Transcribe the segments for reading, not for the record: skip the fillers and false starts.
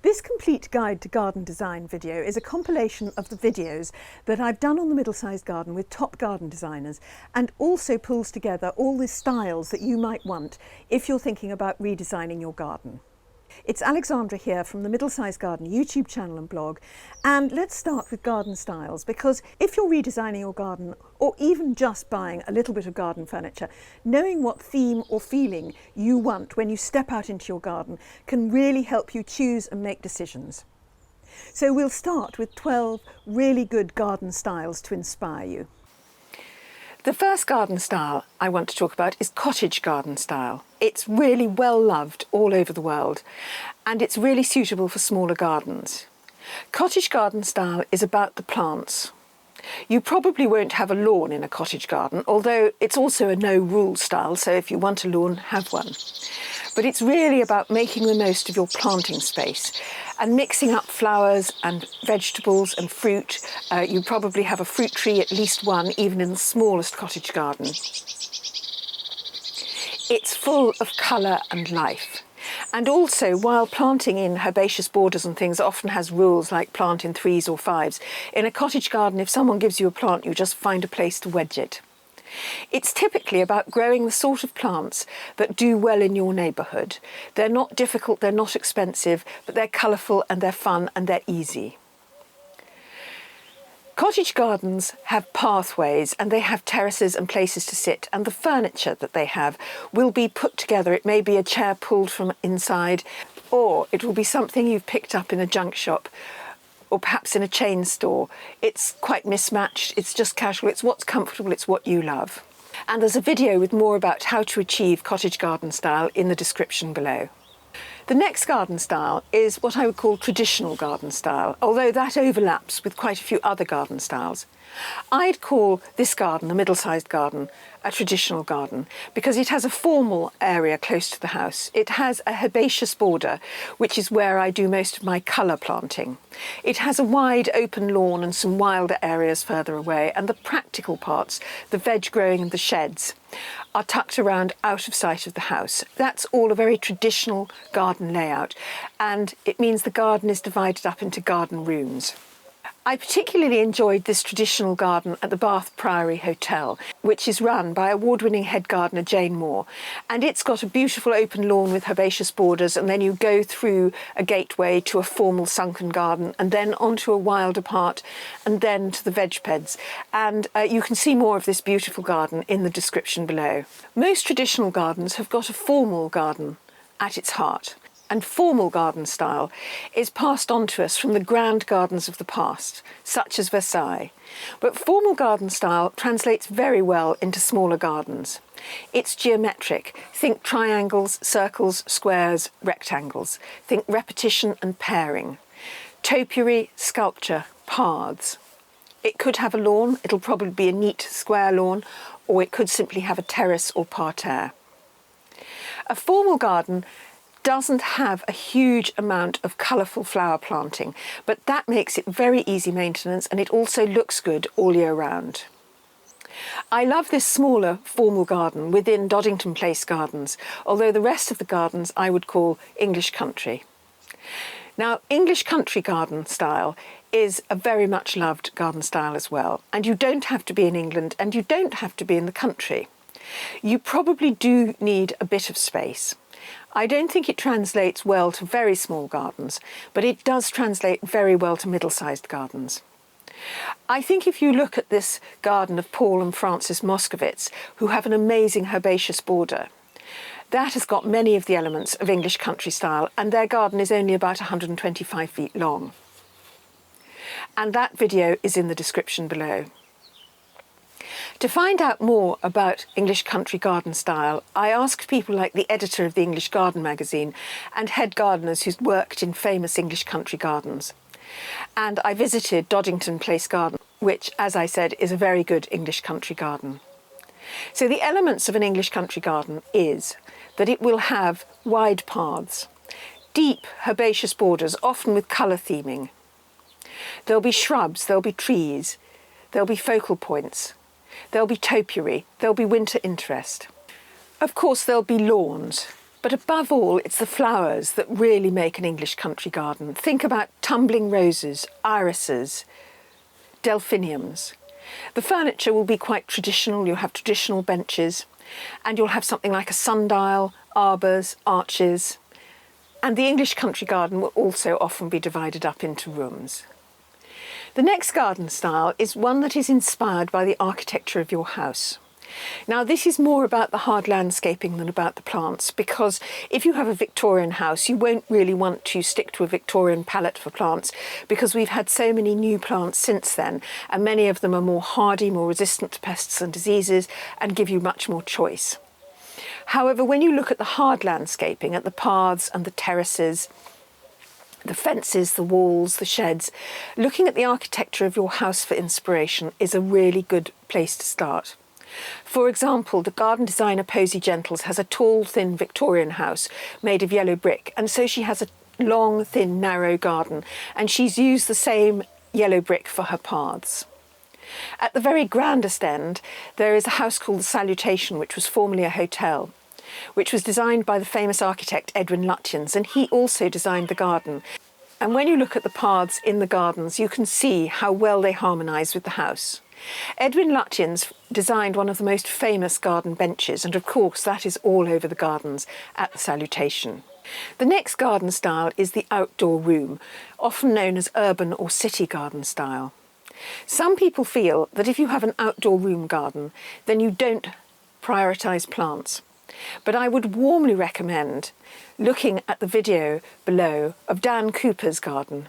This complete guide to garden design video is a compilation of the videos that I've done on the Middlesized Garden with top garden designers, and also pulls together all the styles that you might want if you're thinking about redesigning your garden. It's Alexandra here from the Middlesized Garden YouTube channel and blog, and let's start with garden styles, because if you're redesigning your garden or even just buying a little bit of garden furniture, knowing what theme or feeling you want when you step out into your garden can really help you choose and make decisions. So we'll start with 12 really good garden styles to inspire you. The first garden style I want to talk about is cottage garden style. It's really well loved all over the world, and it's really suitable for smaller gardens. Cottage garden style is about the plants. You probably won't have a lawn in a cottage garden, although it's also a no-rule style, so if you want a lawn, have one. But it's really about making the most of your planting space and mixing up flowers and vegetables and fruit. You probably have a fruit tree, at least one, even in the smallest cottage garden. It's full of colour and life. And also, while planting in herbaceous borders and things often has rules like plant in 3s or 5s, in a cottage garden, if someone gives you a plant, you just find a place to wedge it. It's typically about growing the sort of plants that do well in your neighbourhood. They're not difficult, they're not expensive, but they're colourful and they're fun and they're easy. Cottage gardens have pathways and they have terraces and places to sit, and the furniture that they have will be put together. It may be a chair pulled from inside, or it will be something you've picked up in a junk shop, or perhaps in a chain store. It's quite mismatched, it's just casual, it's what's comfortable, it's what you love. And there's a video with more about how to achieve cottage garden style in the description below. The next garden style is what I would call traditional garden style, although that overlaps with quite a few other garden styles. I'd call this garden, the Middlesized Garden, a traditional garden because it has a formal area close to the house. It has a herbaceous border, which is where I do most of my colour planting. It has a wide open lawn and some wilder areas further away, and the practical parts, the veg growing and the sheds, are tucked around out of sight of the house. That's all a very traditional garden layout, and it means the garden is divided up into garden rooms. I particularly enjoyed this traditional garden at the Bath Priory Hotel, which is run by award-winning head gardener Jane Moore, and it's got a beautiful open lawn with herbaceous borders, and then you go through a gateway to a formal sunken garden and then onto a wilder part and then to the veg beds, and you can see more of this beautiful garden in the description below. Most traditional gardens have got a formal garden at its heart, and formal garden style is passed on to us from the grand gardens of the past, such as Versailles. But formal garden style translates very well into smaller gardens. It's geometric. Think triangles, circles, squares, rectangles. Think repetition and pairing. Topiary, sculpture, paths. It could have a lawn. It'll probably be a neat square lawn, or it could simply have a terrace or parterre. A formal garden doesn't have a huge amount of colourful flower planting, but that makes it very easy maintenance, and it also looks good all year round. I love this smaller formal garden within Doddington Place Gardens, although the rest of the gardens I would call English country. Now, English country garden style is a very much loved garden style as well, and you don't have to be in England and you don't have to be in the country. You probably do need a bit of space. I don't think it translates well to very small gardens, but it does translate very well to middle-sized gardens. I think if you look at this garden of Paul and Frances Moskowitz, who have an amazing herbaceous border, that has got many of the elements of English country style, and their garden is only about 125 feet long. And that video is in the description below. To find out more about English country garden style, I asked people like the editor of the English Garden magazine and head gardeners who's worked in famous English country gardens. And I visited Doddington Place Garden, which, as I said, is a very good English country garden. So the elements of an English country garden is that it will have wide paths, deep herbaceous borders, often with colour theming. There'll be shrubs, there'll be trees, there'll be focal points. There'll be topiary, there'll be winter interest. Of course, there'll be lawns. But above all, it's the flowers that really make an English country garden. Think about tumbling roses, irises, delphiniums. The furniture will be quite traditional. You'll have traditional benches, and you'll have something like a sundial, arbours, arches. And the English country garden will also often be divided up into rooms. The next garden style is one that is inspired by the architecture of your house. Now, this is more about the hard landscaping than about the plants, because if you have a Victorian house, you won't really want to stick to a Victorian palette for plants, because we've had so many new plants since then, and many of them are more hardy, more resistant to pests and diseases, and give you much more choice. However, when you look at the hard landscaping, at the paths and the terraces, the fences, the walls, the sheds, looking at the architecture of your house for inspiration is a really good place to start. For example, the garden designer Posy Gentles has a tall, thin Victorian house made of yellow brick, and so she has a long, thin, narrow garden, and she's used the same yellow brick for her paths. At the very grandest end, there is a house called the Salutation, which was formerly a hotel, which was designed by the famous architect Edwin Lutyens, and he also designed the garden. And when you look at the paths in the gardens, you can see how well they harmonise with the house. Edwin Lutyens designed one of the most famous garden benches, and of course that is all over the gardens at the Salutation. The next garden style is the outdoor room, often known as urban or city garden style. Some people feel that if you have an outdoor room garden, then you don't prioritise plants. But I would warmly recommend looking at the video below of Dan Cooper's garden.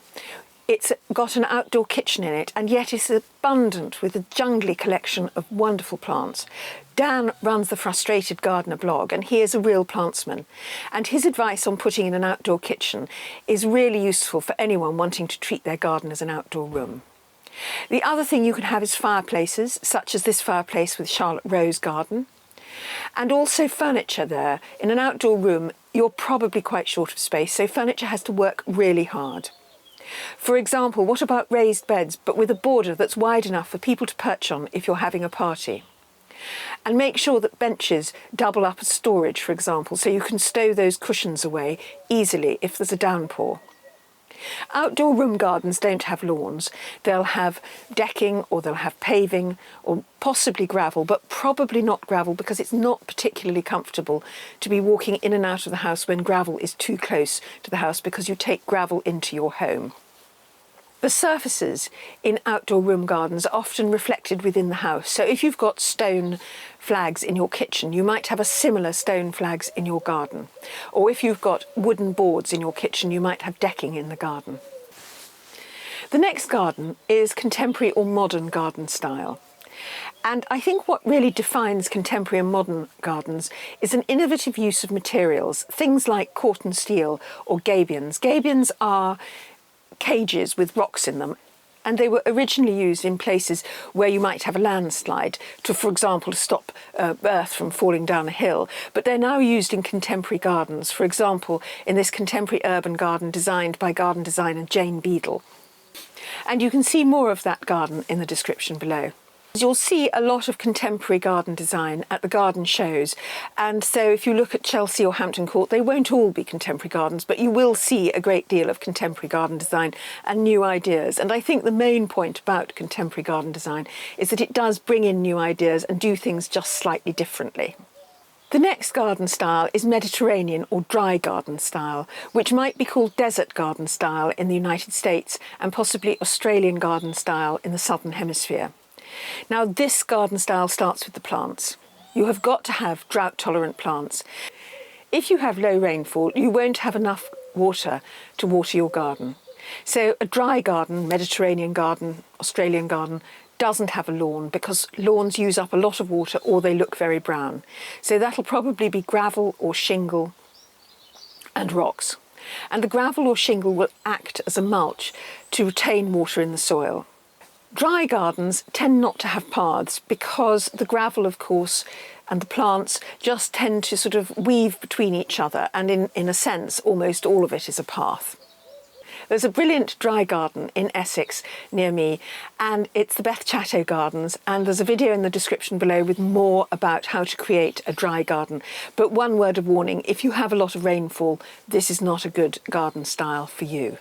It's got an outdoor kitchen in it, and yet it's abundant with a jungly collection of wonderful plants. Dan runs the Frustrated Gardener blog, and he is a real plantsman. And his advice on putting in an outdoor kitchen is really useful for anyone wanting to treat their garden as an outdoor room. The other thing you can have is fireplaces, such as this fireplace with Charlotte Rowe's garden. And also furniture there. In an outdoor room, you're probably quite short of space, so furniture has to work really hard. For example, what about raised beds, but with a border that's wide enough for people to perch on if you're having a party? And make sure that benches double up as storage, for example, so you can stow those cushions away easily if there's a downpour. Outdoor room gardens don't have lawns. They'll have decking, or they'll have paving, or possibly gravel, but probably not gravel, because it's not particularly comfortable to be walking in and out of the house when gravel is too close to the house, because you take gravel into your home. The surfaces in outdoor room gardens are often reflected within the house. So if you've got stone flags in your kitchen, you might have a similar stone flags in your garden. Or if you've got wooden boards in your kitchen, you might have decking in the garden. The next garden is contemporary or modern garden style. And I think what really defines contemporary and modern gardens is an innovative use of materials, things like corten steel or gabions. Gabions are cages with rocks in them, and they were originally used in places where you might have a landslide to, for example, to stop earth from falling down a hill, but they're now used in contemporary gardens, for example in this contemporary urban garden designed by garden designer Jane Beadle. And you can see more of that garden in the description below. You'll see a lot of contemporary garden design at the garden shows, and so if you look at Chelsea or Hampton Court, they won't all be contemporary gardens, but you will see a great deal of contemporary garden design and new ideas. And I think the main point about contemporary garden design is that it does bring in new ideas and do things just slightly differently. The next garden style is Mediterranean or dry garden style, which might be called desert garden style in the United States and possibly Australian garden style in the Southern Hemisphere. Now, this garden style starts with the plants. You have got to have drought-tolerant plants. If you have low rainfall, you won't have enough water to water your garden. So a dry garden, Mediterranean garden, Australian garden, doesn't have a lawn, because lawns use up a lot of water or they look very brown. So that'll probably be gravel or shingle and rocks. And the gravel or shingle will act as a mulch to retain water in the soil. Dry gardens tend not to have paths because the gravel, of course, and the plants just tend to sort of weave between each other, and in a sense, almost all of it is a path. There's a brilliant dry garden in Essex near me, and it's the Beth Chatto Gardens, and there's a video in the description below with more about how to create a dry garden. But one word of warning, if you have a lot of rainfall, this is not a good garden style for you.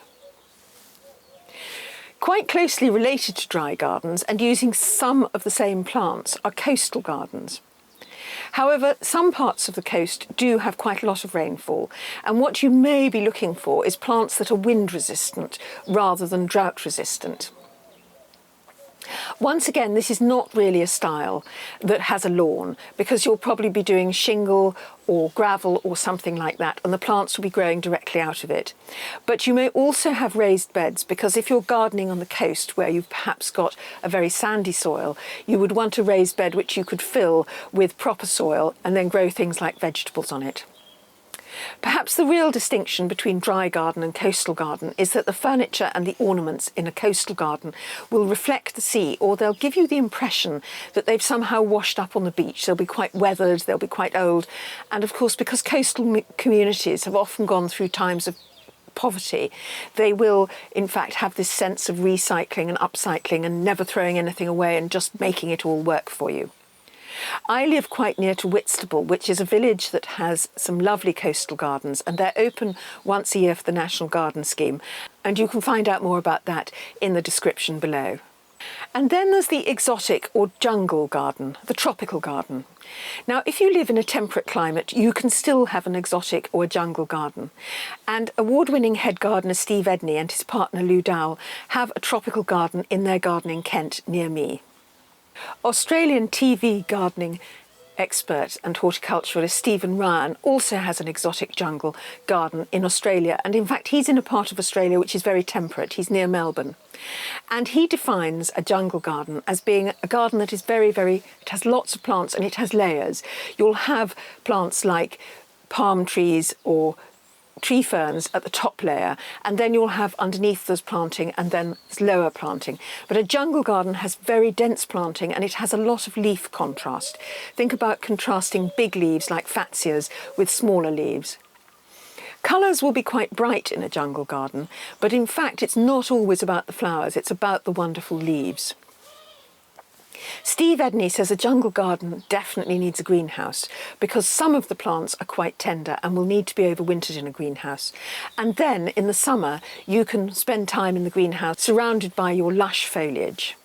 Quite closely related to dry gardens and using some of the same plants are coastal gardens. However, some parts of the coast do have quite a lot of rainfall, and what you may be looking for is plants that are wind resistant rather than drought resistant. Once again, this is not really a style that has a lawn, because you'll probably be doing shingle or gravel or something like that, and the plants will be growing directly out of it. But you may also have raised beds, because if you're gardening on the coast where you've perhaps got a very sandy soil, you would want a raised bed which you could fill with proper soil and then grow things like vegetables on it. Perhaps the real distinction between dry garden and coastal garden is that the furniture and the ornaments in a coastal garden will reflect the sea, or they'll give you the impression that they've somehow washed up on the beach. They'll be quite weathered, they'll be quite old. And of course, because coastal communities have often gone through times of poverty, they will in fact have this sense of recycling and upcycling and never throwing anything away and just making it all work for you. I live quite near to Whitstable, which is a village that has some lovely coastal gardens, and they're open once a year for the National Garden Scheme, and you can find out more about that in the description below. And then there's the exotic or jungle garden, the tropical garden. Now, if you live in a temperate climate, you can still have an exotic or a jungle garden. And award-winning head gardener Steve Edney and his partner Lou Dowell have a tropical garden in their garden in Kent near me. Australian TV gardening expert and horticulturalist Stephen Ryan also has an exotic jungle garden in Australia, and in fact he's in a part of Australia which is very temperate. He's near Melbourne, and he defines a jungle garden as being a garden that is it has lots of plants and it has layers. You'll have plants like palm trees or tree ferns at the top layer, and then you'll have underneath those planting and then lower planting. But a jungle garden has very dense planting and it has a lot of leaf contrast. Think about contrasting big leaves like fatsias with smaller leaves. Colours will be quite bright in a jungle garden, but in fact it's not always about the flowers, it's about the wonderful leaves. Steve Edney says a jungle garden definitely needs a greenhouse, because some of the plants are quite tender and will need to be overwintered in a greenhouse. And then in the summer you can spend time in the greenhouse surrounded by your lush foliage.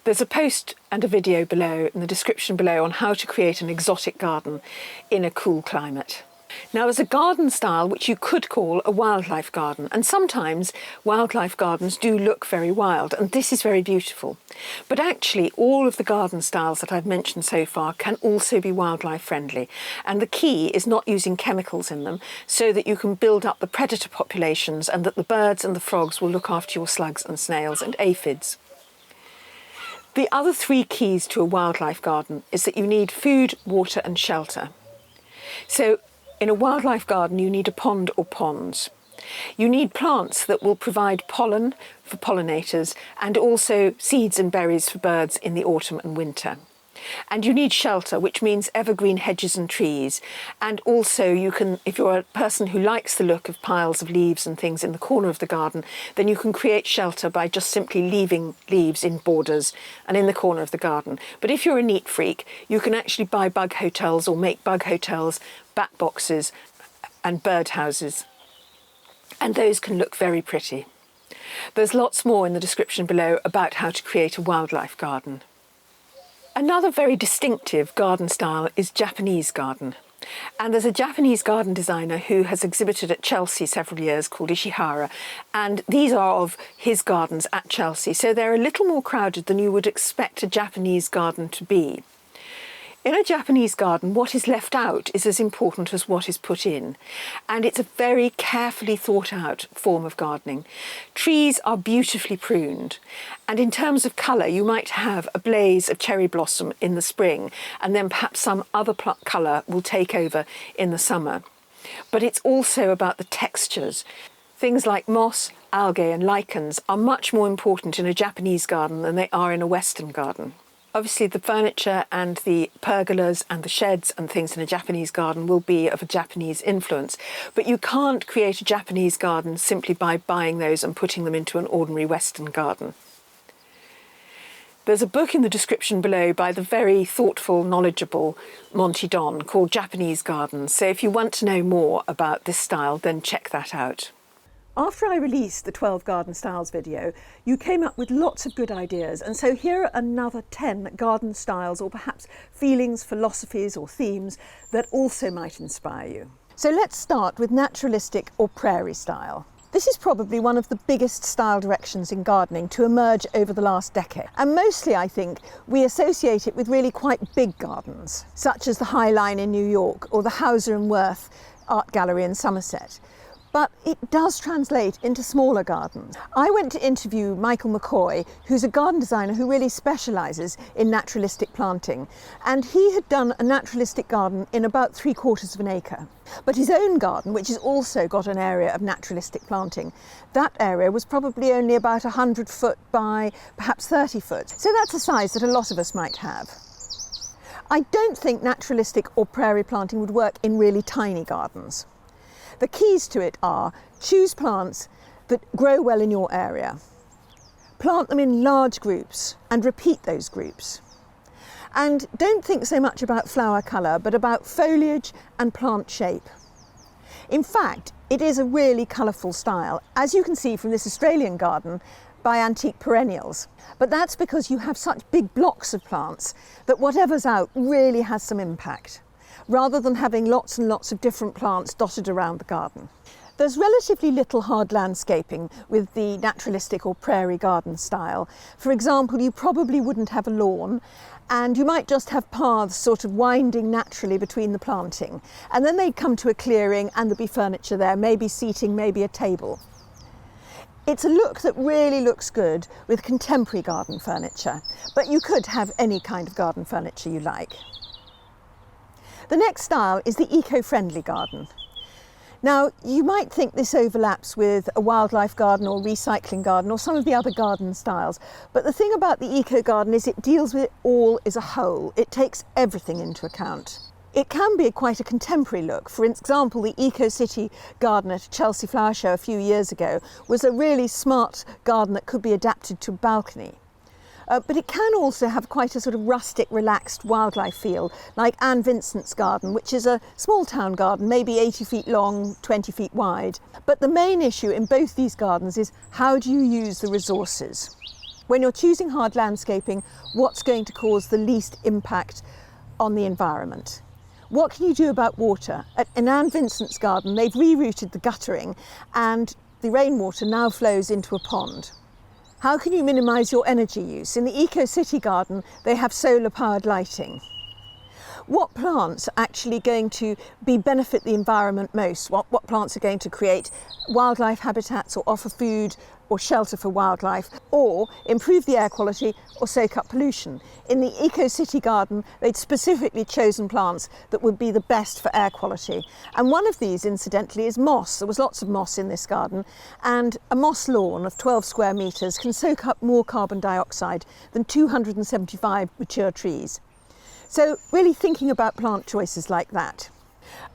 There's a post and a video below in the description below on how to create an exotic garden in a cool climate. Now, there's a garden style which you could call a wildlife garden, and sometimes wildlife gardens do look very wild, and this is very beautiful. But actually all of the garden styles that I've mentioned so far can also be wildlife friendly, and the key is not using chemicals in them, so that you can build up the predator populations and that the birds and the frogs will look after your slugs and snails and aphids. The other three keys to a wildlife garden is that you need food, water and shelter. So in a wildlife garden, you need a pond or ponds. You need plants that will provide pollen for pollinators and also seeds and berries for birds in the autumn and winter. And you need shelter, which means evergreen hedges and trees. And also you can, if you're a person who likes the look of piles of leaves and things in the corner of the garden, then you can create shelter by just simply leaving leaves in borders and in the corner of the garden. But if you're a neat freak, you can actually buy bug hotels or make bug hotels, bat boxes and bird houses. And those can look very pretty. There's lots more in the description below about how to create a wildlife garden. Another very distinctive garden style is Japanese garden. And there's a Japanese garden designer who has exhibited at Chelsea several years called Ishihara, and these are of his gardens at Chelsea, so they're a little more crowded than you would expect a Japanese garden to be. In a Japanese garden, what is left out is as important as what is put in, and it's a very carefully thought out form of gardening. Trees are beautifully pruned, and in terms of colour you might have a blaze of cherry blossom in the spring, and then perhaps some other colour will take over in the summer. But it's also about the textures. Things like moss, algae and lichens are much more important in a Japanese garden than they are in a Western garden. Obviously the furniture and the pergolas and the sheds and things in a Japanese garden will be of a Japanese influence, but you can't create a Japanese garden simply by buying those and putting them into an ordinary Western garden. There's a book in the description below by the very thoughtful, knowledgeable Monty Don called Japanese Gardens, so if you want to know more about this style, then check that out. After I released the 12 garden styles video, you came up with lots of good ideas, and so here are another 10 garden styles or perhaps feelings, philosophies or themes that also might inspire you. So let's start with naturalistic or prairie style. This is probably one of the biggest style directions in gardening to emerge over the last decade. And mostly, I think, we associate it with really quite big gardens, such as the High Line in New York or the Hauser and Wirth Art Gallery in Somerset. But it does translate into smaller gardens. I went to interview Michael McCoy, who's a garden designer who really specialises in naturalistic planting. And he had done a naturalistic garden in about 3/4 of an acre. But his own garden, which has also got an area of naturalistic planting, that area was probably only about 100 foot by perhaps 30 foot. So that's a size that a lot of us might have. I don't think naturalistic or prairie planting would work in really tiny gardens. The keys to it are: choose plants that grow well in your area, plant them in large groups and repeat those groups. And don't think so much about flower colour, but about foliage and plant shape. In fact, it is a really colourful style, as you can see from this Australian garden by Antique Perennials. But that's because you have such big blocks of plants that whatever's out really has some impact, rather than having lots and lots of different plants dotted around the garden. There's relatively little hard landscaping with the naturalistic or prairie garden style. For example, you probably wouldn't have a lawn, and you might just have paths sort of winding naturally between the planting. And then they'd come to a clearing and there'd be furniture there, maybe seating, maybe a table. It's a look that really looks good with contemporary garden furniture, but you could have any kind of garden furniture you like. The next style is the eco-friendly garden. Now, you might think this overlaps with a wildlife garden or recycling garden or some of the other garden styles, but the thing about the eco garden is it deals with it all as a whole. It takes everything into account. It can be quite a contemporary look. For example, the Eco City garden at a Chelsea Flower Show a few years ago was a really smart garden that could be adapted to a balcony. But it can also have quite a sort of rustic, relaxed wildlife feel, like Anne Vincent's garden, which is a small town garden, maybe 80 feet long, 20 feet wide. But the main issue in both these gardens is how do you use the resources? When you're choosing hard landscaping, what's going to cause the least impact on the environment? What can you do about water? In Anne Vincent's garden, they've rerouted the guttering and the rainwater now flows into a pond. How can you minimise your energy use? In the Eco City garden, they have solar-powered lighting. What plants are actually going to benefit the environment most? What plants are going to create wildlife habitats or offer food or shelter for wildlife, or improve the air quality or soak up pollution? In the Eco City garden, they'd specifically chosen plants that would be the best for air quality. And one of these, incidentally, is moss. There was lots of moss in this garden, and a moss lawn of 12 square metres can soak up more carbon dioxide than 275 mature trees. So really thinking about plant choices like that.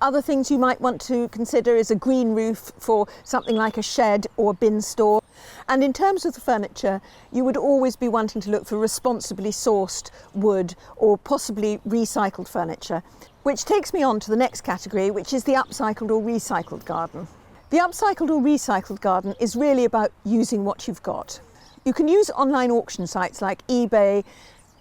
Other things you might want to consider is a green roof for something like a shed or a bin store. And in terms of the furniture, you would always be wanting to look for responsibly sourced wood or possibly recycled furniture, which takes me on to the next category, which is the upcycled or recycled garden. The upcycled or recycled garden is really about using what you've got. You can use online auction sites like eBay,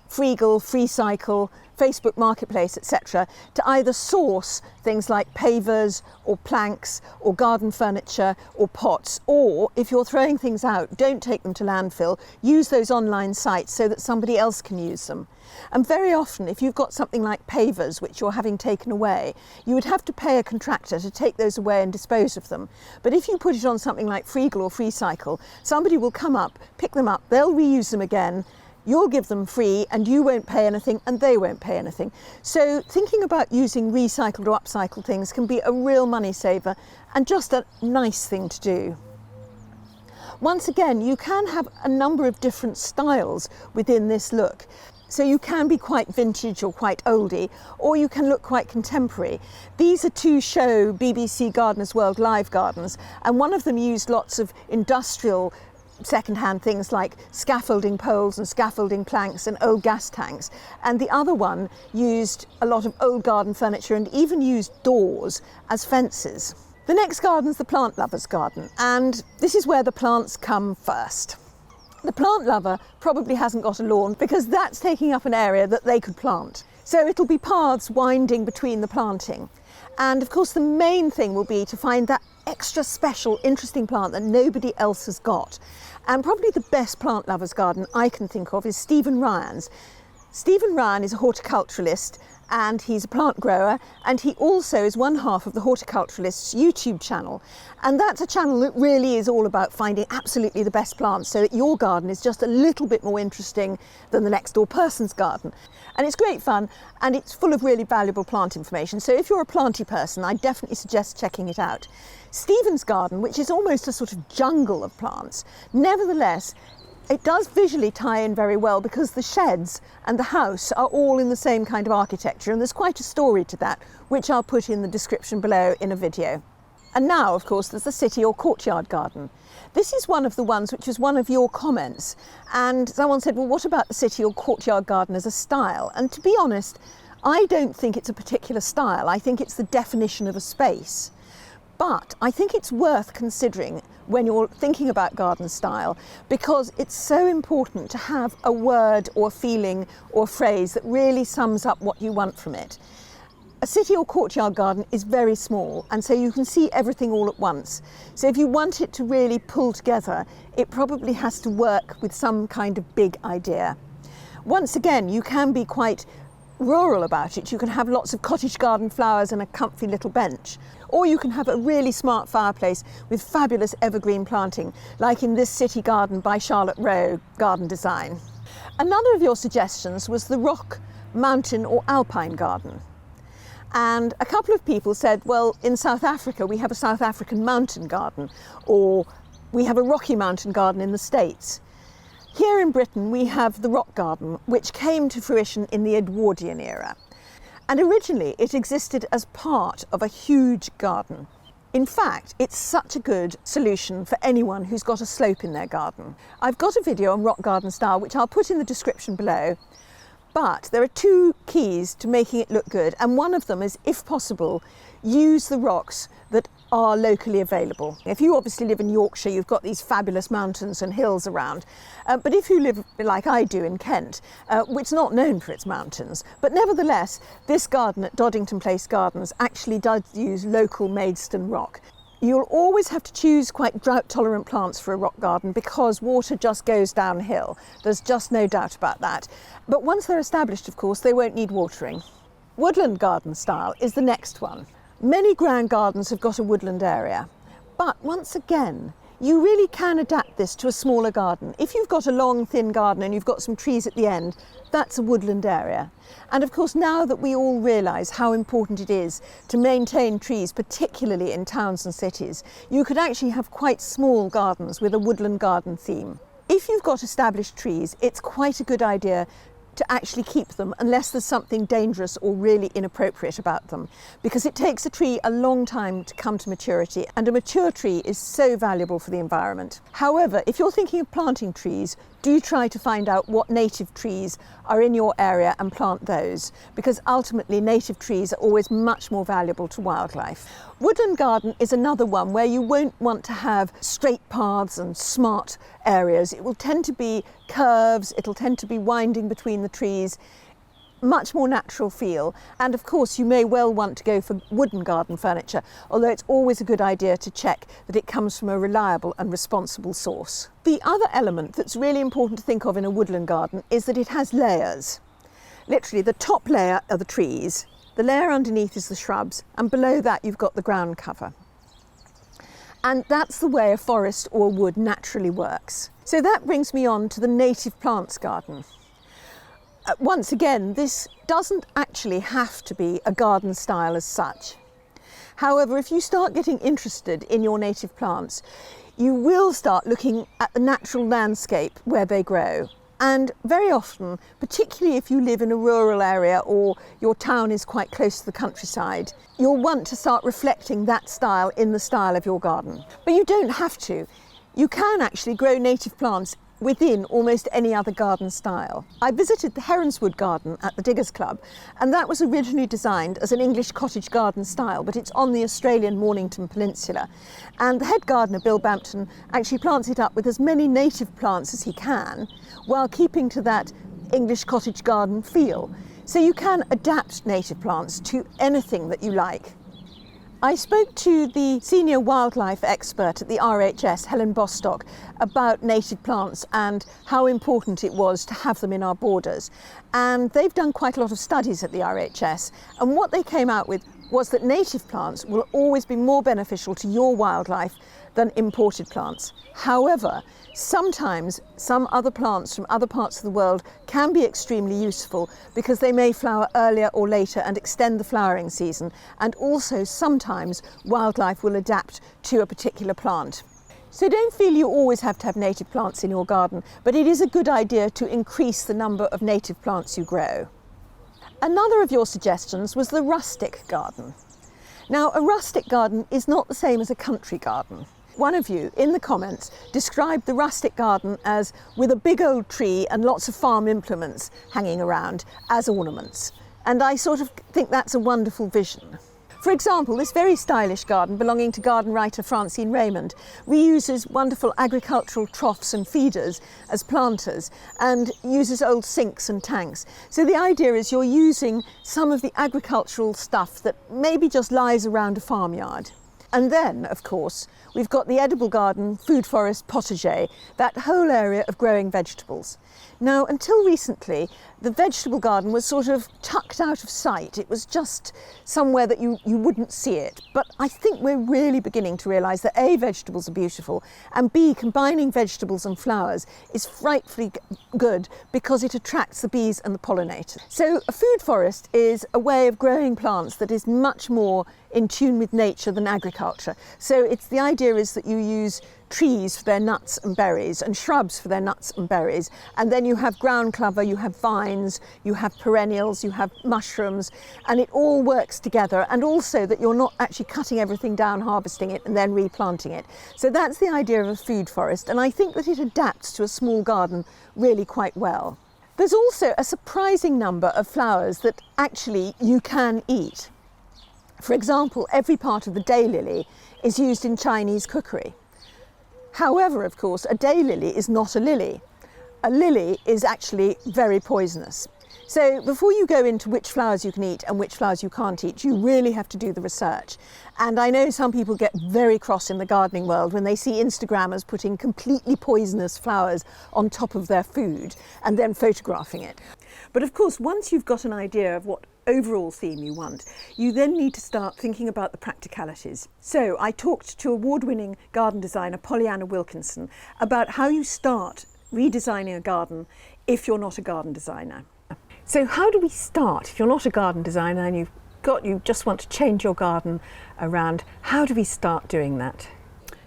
Freegal, FreeCycle, Facebook Marketplace, etc. to either source things like pavers or planks or garden furniture or pots, or if you're throwing things out, don't take them to landfill, use those online sites so that somebody else can use them. And very often, if you've got something like pavers which you're having taken away, you would have to pay a contractor to take those away and dispose of them. But if you put it on something like Freegal or FreeCycle, somebody will come up, pick them up, they'll reuse them again, you'll give them free and you won't pay anything and they won't pay anything. So thinking about using recycled or upcycled things can be a real money saver and just a nice thing to do. Once again, you can have a number of different styles within this look. So you can be quite vintage or quite oldie, or you can look quite contemporary. These are two show BBC Gardeners World live gardens, and one of them used lots of industrial second-hand things like scaffolding poles and scaffolding planks and old gas tanks, and the other one used a lot of old garden furniture and even used doors as fences. The next garden is the plant lover's garden, and this is where the plants come first. The plant lover probably hasn't got a lawn because that's taking up an area that they could plant. So it'll be paths winding between the planting. And of course the main thing will be to find that extra special, interesting plant that nobody else has got. And probably the best plant lover's garden I can think of is Stephen Ryan's. Stephen Ryan is a horticulturalist and he's a plant grower, and he also is one half of the Horticulturalist's YouTube channel. And that's a channel that really is all about finding absolutely the best plants so that your garden is just a little bit more interesting than the next door person's garden. And it's great fun, and it's full of really valuable plant information. So if you're a planty person, I definitely suggest checking it out. Stephen's garden, which is almost a sort of jungle of plants, nevertheless, it does visually tie in very well because the sheds and the house are all in the same kind of architecture, and there's quite a story to that, which I'll put in the description below in a video. And now, of course, there's the city or courtyard garden. This is one of the ones which was one of your comments, and someone said, well, what about the city or courtyard garden as a style? And to be honest, I don't think it's a particular style. I think it's the definition of a space. But I think it's worth considering when you're thinking about garden style, because it's so important to have a word or feeling or phrase that really sums up what you want from it. A city or courtyard garden is very small, and so you can see everything all at once. So if you want it to really pull together, it probably has to work with some kind of big idea. Once again, you can be quite rural about it. You can have lots of cottage garden flowers and a comfy little bench. Or you can have a really smart fireplace with fabulous evergreen planting, like in this city garden by Rowe Garden Design. Another of your suggestions was the rock, mountain or alpine garden. And a couple of people said, well, in South Africa we have a South African mountain garden, or we have a Rocky Mountain garden in the States. Here in Britain we have the rock garden, which came to fruition in the Edwardian era. And originally it existed as part of a huge garden. In fact, it's such a good solution for anyone who's got a slope in their garden. I've got a video on rock garden style, which I'll put in the description below. But there are two keys to making it look good, and one of them is, if possible, use the rocks that are locally available. If you obviously live in Yorkshire, you've got these fabulous mountains and hills around, but if you live like I do in Kent, which is not known for its mountains, but nevertheless, this garden at Doddington Place Gardens actually does use local Maidstone rock. You'll always have to choose quite drought-tolerant plants for a rock garden because water just goes downhill. There's just no doubt about that. But once they're established, of course, they won't need watering. Woodland garden style is the next one. Many ground gardens have got a woodland area, but once again, you really can adapt this to a smaller garden. If you've got a long, thin garden and you've got some trees at the end, that's a woodland area. And of course, now that we all realise how important it is to maintain trees, particularly in towns and cities, you could actually have quite small gardens with a woodland garden theme. If you've got established trees, it's quite a good idea to actually keep them unless there's something dangerous or really inappropriate about them, because it takes a tree a long time to come to maturity, and a mature tree is so valuable for the environment. However, if you're thinking of planting trees, do try to find out what native trees are in your area and plant those, because ultimately native trees are always much more valuable to wildlife. Woodland garden is another one where you won't want to have straight paths and smart areas. It will tend to be curves, it'll tend to be winding between the trees, much more natural feel. And of course you may well want to go for wooden garden furniture, although it's always a good idea to check that it comes from a reliable and responsible source. The other element that's really important to think of in a woodland garden is that it has layers. Literally, the top layer are the trees, the layer underneath is the shrubs, and below that you've got the ground cover. And that's the way a forest or wood naturally works. So that brings me on to the native plants garden. Once again, this doesn't actually have to be a garden style as such. However, if you start getting interested in your native plants, you will start looking at the natural landscape where they grow. And very often, particularly if you live in a rural area or your town is quite close to the countryside, you'll want to start reflecting that style in the style of your garden. But you don't have to. You can actually grow native plants within almost any other garden style. I visited the Heronswood Garden at the Diggers Club, and that was originally designed as an English cottage garden style, but it's on the Australian Mornington Peninsula. And the head gardener, Bill Bampton, actually plants it up with as many native plants as he can, while keeping to that English cottage garden feel. So you can adapt native plants to anything that you like. I spoke to the senior wildlife expert at the RHS, Helen Bostock, about native plants and how important it was to have them in our borders. And they've done quite a lot of studies at the RHS, and what they came out with was that native plants will always be more beneficial to your wildlife than imported plants. However, sometimes some other plants from other parts of the world can be extremely useful because they may flower earlier or later and extend the flowering season, and also sometimes wildlife will adapt to a particular plant. So don't feel you always have to have native plants in your garden, but it is a good idea to increase the number of native plants you grow. Another of your suggestions was the rustic garden. Now, a rustic garden is not the same as a country garden. One of you in the comments described the rustic garden as with a big old tree and lots of farm implements hanging around as ornaments. And I sort of think that's a wonderful vision. For example, this very stylish garden belonging to garden writer Francine Raymond reuses wonderful agricultural troughs and feeders as planters and uses old sinks and tanks. So the idea is you're using some of the agricultural stuff that maybe just lies around a farmyard. And then, of course, we've got the edible garden, food forest, potager, that whole area of growing vegetables. Now, until recently, the vegetable garden was sort of tucked out of sight. It was just somewhere that you wouldn't see it. But I think we're really beginning to realise that A, vegetables are beautiful, and B, combining vegetables and flowers is frightfully good because it attracts the bees and the pollinators. So a food forest is a way of growing plants that is much more in tune with nature than agriculture. So it's the idea is that you use trees for their nuts and berries and shrubs for their nuts and berries, and then you have ground cover, you have vines, you have perennials, you have mushrooms, and it all works together, and also that you're not actually cutting everything down, harvesting it and then replanting it. So that's the idea of a food forest, and I think that it adapts to a small garden really quite well. There's also a surprising number of flowers that actually you can eat. For example, every part of the daylily is used in Chinese cookery. However, of course, a daylily is not a lily. A lily is actually very poisonous. So before you go into which flowers you can eat and which flowers you can't eat, you really have to do the research. And I know some people get very cross in the gardening world when they see Instagrammers putting completely poisonous flowers on top of their food and then photographing it. But of course, once you've got an idea of what overall theme you want, you then need to start thinking about the practicalities. So I talked to award-winning garden designer Pollyanna Wilkinson about how you start redesigning a garden if you're not a garden designer. So how do we start if you're not a garden designer and you just want to change your garden around? How do we start doing that?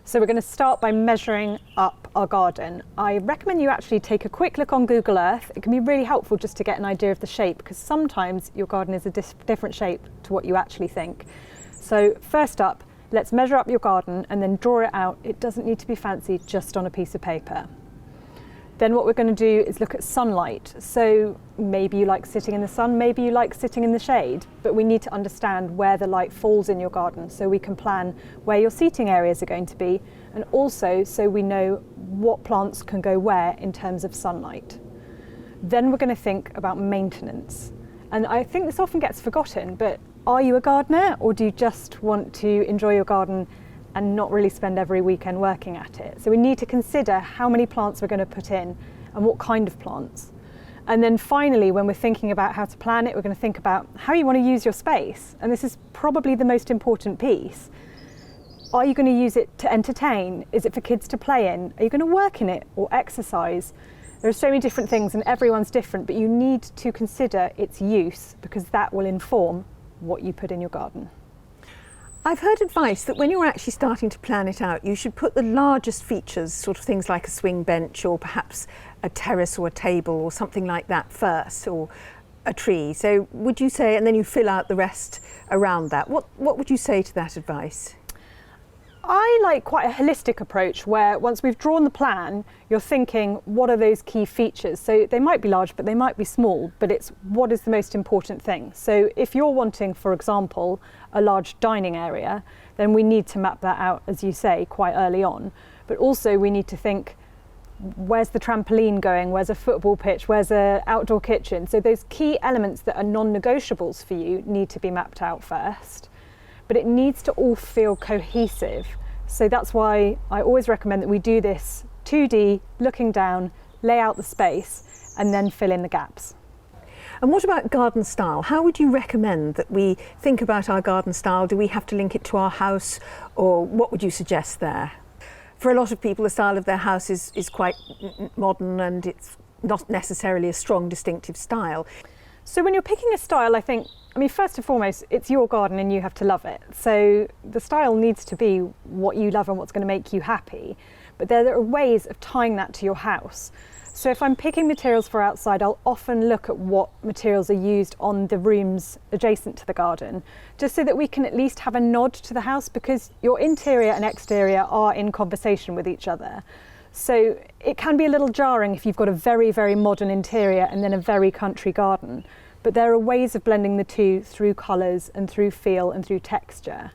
So we're going to start by measuring up our garden. I recommend you actually take a quick look on Google Earth. It can be really helpful just to get an idea of the shape, because sometimes your garden is a different shape to what you actually think. So first up, let's measure up your garden and then draw it out. It doesn't need to be fancy, just on a piece of paper. Then what we're going to do is look at sunlight. So maybe you like sitting in the sun, maybe you like sitting in the shade, but we need to understand where the light falls in your garden so we can plan where your seating areas are going to be, and also so we know what plants can go where in terms of sunlight. Then we're going to think about maintenance. And I think this often gets forgotten, but are you a gardener, or do you just want to enjoy your garden and not really spend every weekend working at it? So we need to consider how many plants we're going to put in and what kind of plants. And then finally, when we're thinking about how to plan it, we're going to think about how you want to use your space. And this is probably the most important piece. Are you going to use it to entertain? Is it for kids to play in? Are you going to work in it or exercise? There are so many different things and everyone's different, but you need to consider its use because that will inform what you put in your garden. I've heard advice that when you're actually starting to plan it out, you should put the largest features, sort of things like a swing bench or perhaps a terrace or a table or something like that first, or a tree. So would you say, and then you fill out the rest around that. What would you say to that advice? I like quite a holistic approach where once we've drawn the plan, you're thinking, what are those key features? So they might be large, but they might be small, but it's what is the most important thing. So if you're wanting, for example, a large dining area, then we need to map that out, as you say, quite early on. But also we need to think, where's the trampoline going? Where's a football pitch? Where's an outdoor kitchen? So those key elements that are non-negotiables for you need to be mapped out first. But it needs to all feel cohesive. So that's why I always recommend that we do this 2D, looking down, lay out the space, and then fill in the gaps. And what about garden style? How would you recommend that we think about our garden style? Do we have to link it to our house, or what would you suggest there? For a lot of people, the style of their house is quite modern, and it's not necessarily a strong, distinctive style. So when you're picking a style, I mean, first and foremost, it's your garden and you have to love it. So the style needs to be what you love and what's going to make you happy. But there are ways of tying that to your house. So if I'm picking materials for outside, I'll often look at what materials are used on the rooms adjacent to the garden, just so that we can at least have a nod to the house, because your interior and exterior are in conversation with each other. So it can be a little jarring if you've got a very, very modern interior and then a very country garden. But there are ways of blending the two through colours and through feel and through texture.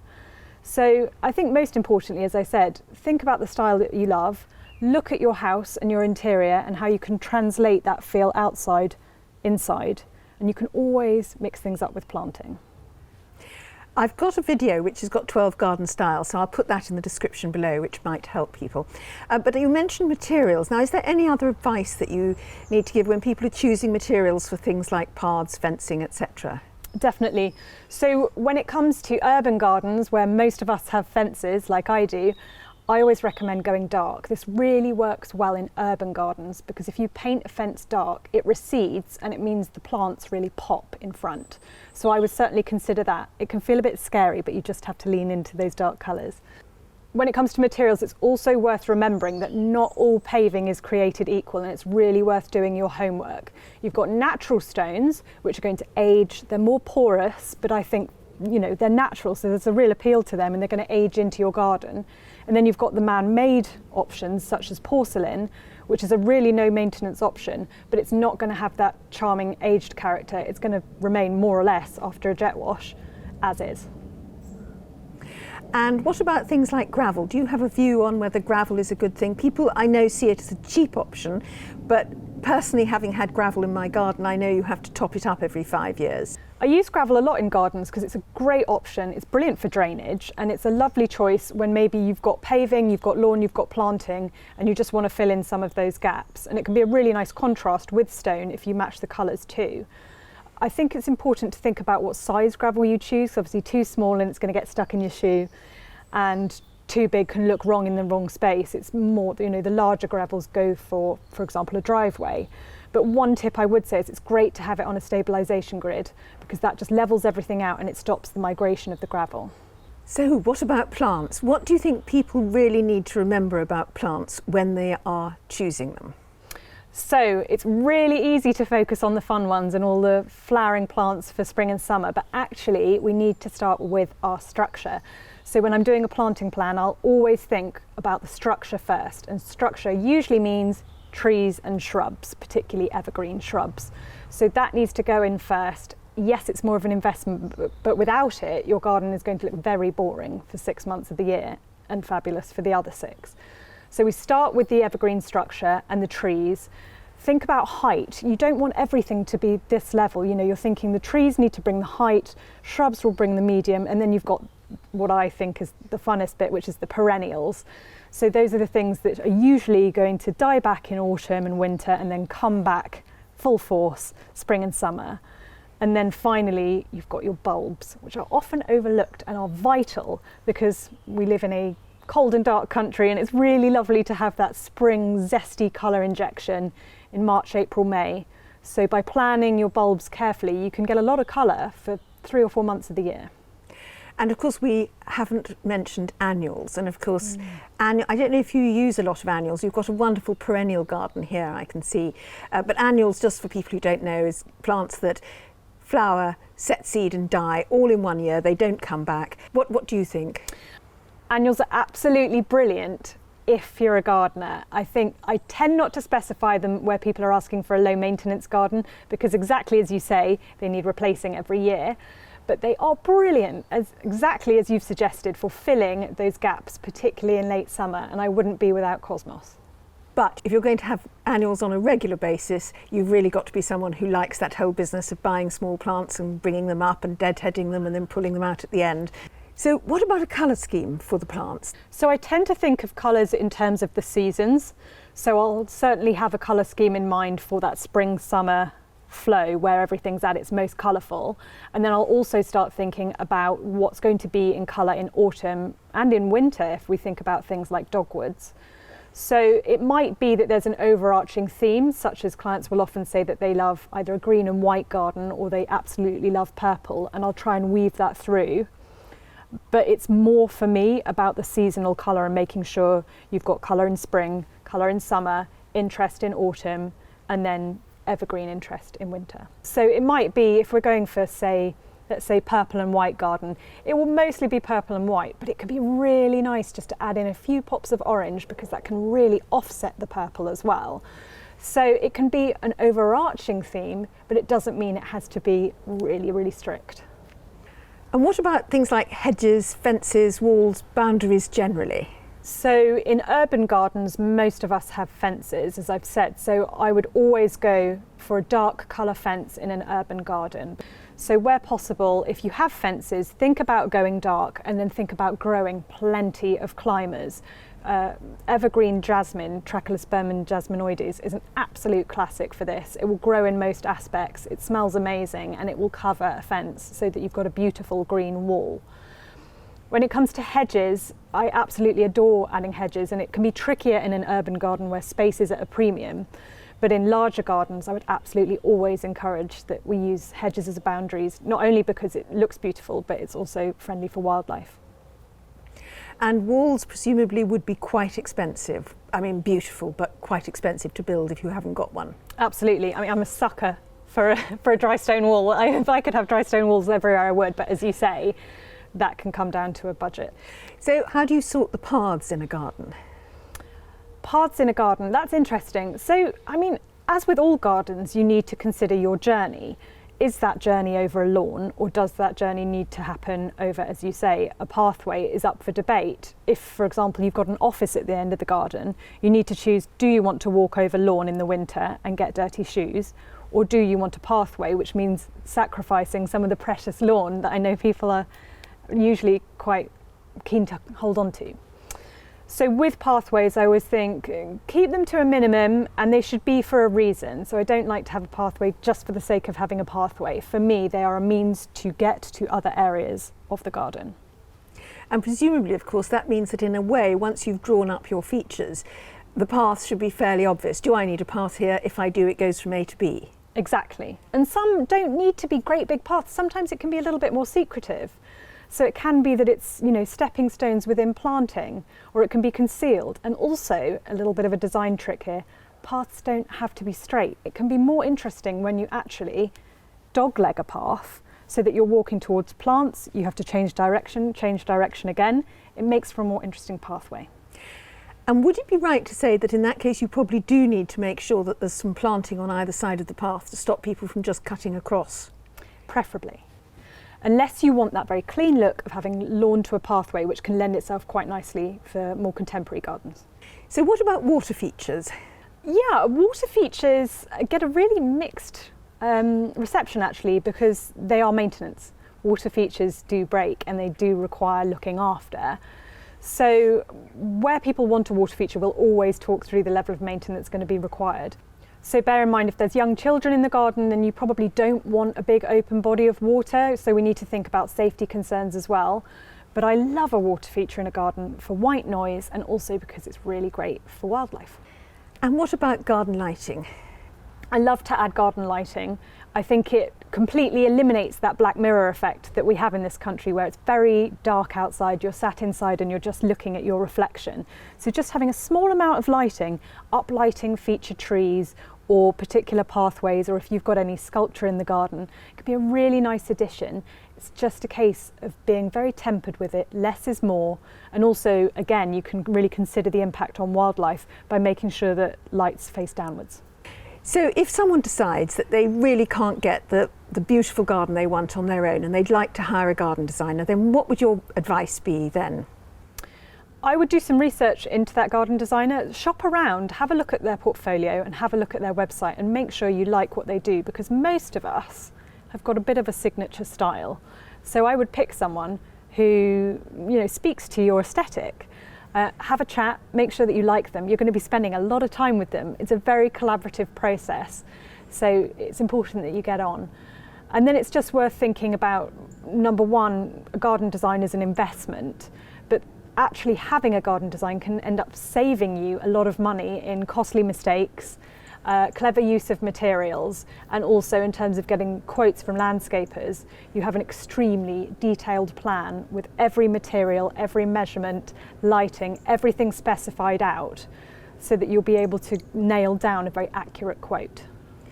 So I think most importantly, as I said, think about the style that you love, look at your house and your interior and how you can translate that feel outside, inside, and you can always mix things up with planting. I've got a video which has got 12 garden styles, so I'll put that in the description below, which might help people. But you mentioned materials. Now, is there any other advice that you need to give when people are choosing materials for things like paths, fencing, etc.? Definitely. So when it comes to urban gardens, where most of us have fences, like I do, I always recommend going dark. This really works well in urban gardens, because if you paint a fence dark, it recedes and it means the plants really pop in front. So I would certainly consider that. It can feel a bit scary, but you just have to lean into those dark colours. When it comes to materials, it's also worth remembering that not all paving is created equal, and it's really worth doing your homework. You've got natural stones, which are going to age. They're more porous, but I think, you know, they're natural, so there's a real appeal to them, and they're going to age into your garden. And then you've got the man-made options, such as porcelain, which is a really no maintenance option, but it's not going to have that charming aged character. It's going to remain more or less after a jet wash, as is. And what about things like gravel? Do you have a view on whether gravel is a good thing? People, I know, see it as a cheap option, but personally, having had gravel in my garden, I know you have to top it up every 5 years. I use gravel a lot in gardens because it's a great option. It's brilliant for drainage, and it's a lovely choice when maybe you've got paving, you've got lawn, you've got planting, and you just want to fill in some of those gaps. And it can be a really nice contrast with stone if you match the colours too. I think it's important to think about what size gravel you choose. Obviously too small and it's going to get stuck in your shoe, and too big can look wrong in the wrong space. It's more, you know, the larger gravels go for example, a driveway. But one tip I would say is it's great to have it on a stabilisation grid, because that just levels everything out and it stops the migration of the gravel. So what about plants? What do you think people really need to remember about plants when they are choosing them? So it's really easy to focus on the fun ones and all the flowering plants for spring and summer, but actually we need to start with our structure. So when I'm doing a planting plan, I'll always think about the structure first, and structure usually means trees and shrubs, particularly evergreen shrubs. So that needs to go in first. Yes, it's more of an investment, but without it, your garden is going to look very boring for 6 months of the year and fabulous for the other 6. So we start with the evergreen structure and the trees. Think about height. You don't want everything to be this level. You know, you're thinking the trees need to bring the height, shrubs will bring the medium, and then you've got what I think is the funnest bit, which is the perennials. So those are the things that are usually going to die back in autumn and winter and then come back full force spring and summer. And then finally, you've got your bulbs, which are often overlooked and are vital because we live in a cold and dark country, and it's really lovely to have that spring zesty colour injection in March, April, May. So by planning your bulbs carefully, you can get a lot of colour for 3 or 4 months of the year. And of course we haven't mentioned annuals, and of course I don't know if you use a lot of annuals. You've got a wonderful perennial garden here, I can see, but annuals, just for people who don't know, is plants that flower, set seed and die all in one year. They don't come back. What do you think? Annuals are absolutely brilliant if you're a gardener. I think I tend not to specify them where people are asking for a low maintenance garden, because exactly as you say, they need replacing every year. But they are brilliant, exactly as you've suggested, for filling those gaps, particularly in late summer, and I wouldn't be without cosmos. But if you're going to have annuals on a regular basis, you've really got to be someone who likes that whole business of buying small plants and bringing them up and deadheading them and then pulling them out at the end. So what about a colour scheme for the plants? So I tend to think of colours in terms of the seasons. So I'll certainly have a colour scheme in mind for that spring-summer flow where everything's at its most colourful, and then I'll also start thinking about what's going to be in colour in autumn and in winter if we think about things like dogwoods. So it might be that there's an overarching theme, such as clients will often say that they love either a green and white garden or they absolutely love purple, and I'll try and weave that through. But it's more for me about the seasonal colour and making sure you've got colour in spring, colour in summer, interest in autumn, and then evergreen interest in winter. So it might be, if we're going for, say, let's say purple and white garden, it will mostly be purple and white, but it can be really nice just to add in a few pops of orange, because that can really offset the purple as well. So it can be an overarching theme, but it doesn't mean it has to be really, really strict. And what about things like hedges, fences, walls, boundaries generally? So in urban gardens, most of us have fences, as I've said, so I would always go for a dark colour fence in an urban garden. So where possible, if you have fences, think about going dark and then think about growing plenty of climbers. Evergreen jasmine, Trachelospermum jasminoides, is an absolute classic for this. It will grow in most aspects, it smells amazing, and it will cover a fence so that you've got a beautiful green wall. When it comes to hedges, I absolutely adore adding hedges, and it can be trickier in an urban garden where space is at a premium. But in larger gardens, I would absolutely always encourage that we use hedges as boundaries, not only because it looks beautiful, but it's also friendly for wildlife. And walls presumably would be quite expensive. I mean, beautiful, but quite expensive to build if you haven't got one. Absolutely. I mean, I'm a sucker for a dry stone wall. If I could have dry stone walls everywhere, I would. But as you say, that can come down to a budget. So how do you sort the paths in a garden? Paths in a garden, that's interesting. So, I mean, as with all gardens, you need to consider your journey. Is that journey over a lawn, or does that journey need to happen over, as you say, a pathway? Is up for debate. If, for example, you've got an office at the end of the garden, you need to choose, do you want to walk over lawn in the winter and get dirty shoes? Or do you want a pathway, which means sacrificing some of the precious lawn that I know people are usually quite keen to hold on to? So with pathways, I always think keep them to a minimum, and they should be for a reason. So I don't like to have a pathway just for the sake of having a pathway. For me, they are a means to get to other areas of the garden. And presumably, of course, that means that in a way, once you've drawn up your features, the path should be fairly obvious. Do I need a path here? If I do, it goes from A to B. Exactly. And some don't need to be great big paths. Sometimes it can be a little bit more secretive. So it can be that it's, stepping stones within planting, or it can be concealed. And also, a little bit of a design trick here, paths don't have to be straight. It can be more interesting when you actually dogleg a path so that you're walking towards plants, you have to change direction again. It makes for a more interesting pathway. And would it be right to say that in that case you probably do need to make sure that there's some planting on either side of the path to stop people from just cutting across? Preferably. Unless you want that very clean look of having lawn to a pathway, which can lend itself quite nicely for more contemporary gardens. So what about water features? Yeah, water features get a really mixed reception actually, because they are maintenance. Water features do break and they do require looking after. So where people want a water feature, we'll always talk through the level of maintenance going to be required. So bear in mind, if there's young children in the garden, then you probably don't want a big open body of water, so we need to think about safety concerns as well. But I love a water feature in a garden for white noise, and also because it's really great for wildlife. And what about garden lighting? I love to add garden lighting. I think it completely eliminates that black mirror effect that we have in this country where it's very dark outside, you're sat inside and you're just looking at your reflection. So just having a small amount of lighting, uplighting featured trees or particular pathways, or if you've got any sculpture in the garden, it could be a really nice addition. It's just a case of being very tempered with it, less is more, and also, again, you can really consider the impact on wildlife by making sure that lights face downwards. So if someone decides that they really can't get the beautiful garden they want on their own and they'd like to hire a garden designer, then what would your advice be then? I would do some research into that garden designer, shop around, have a look at their portfolio and have a look at their website and make sure you like what they do, because most of us have got a bit of a signature style. So I would pick someone who, speaks to your aesthetic. Have a chat, make sure that you like them. You're going to be spending a lot of time with them. It's a very collaborative process, so it's important that you get on. And then it's just worth thinking about, number one, a garden design is an investment, but actually having a garden design can end up saving you a lot of money in costly mistakes, clever use of materials, and also in terms of getting quotes from landscapers. You have an extremely detailed plan with every material, every measurement, lighting, everything specified out, so that you'll be able to nail down a very accurate quote.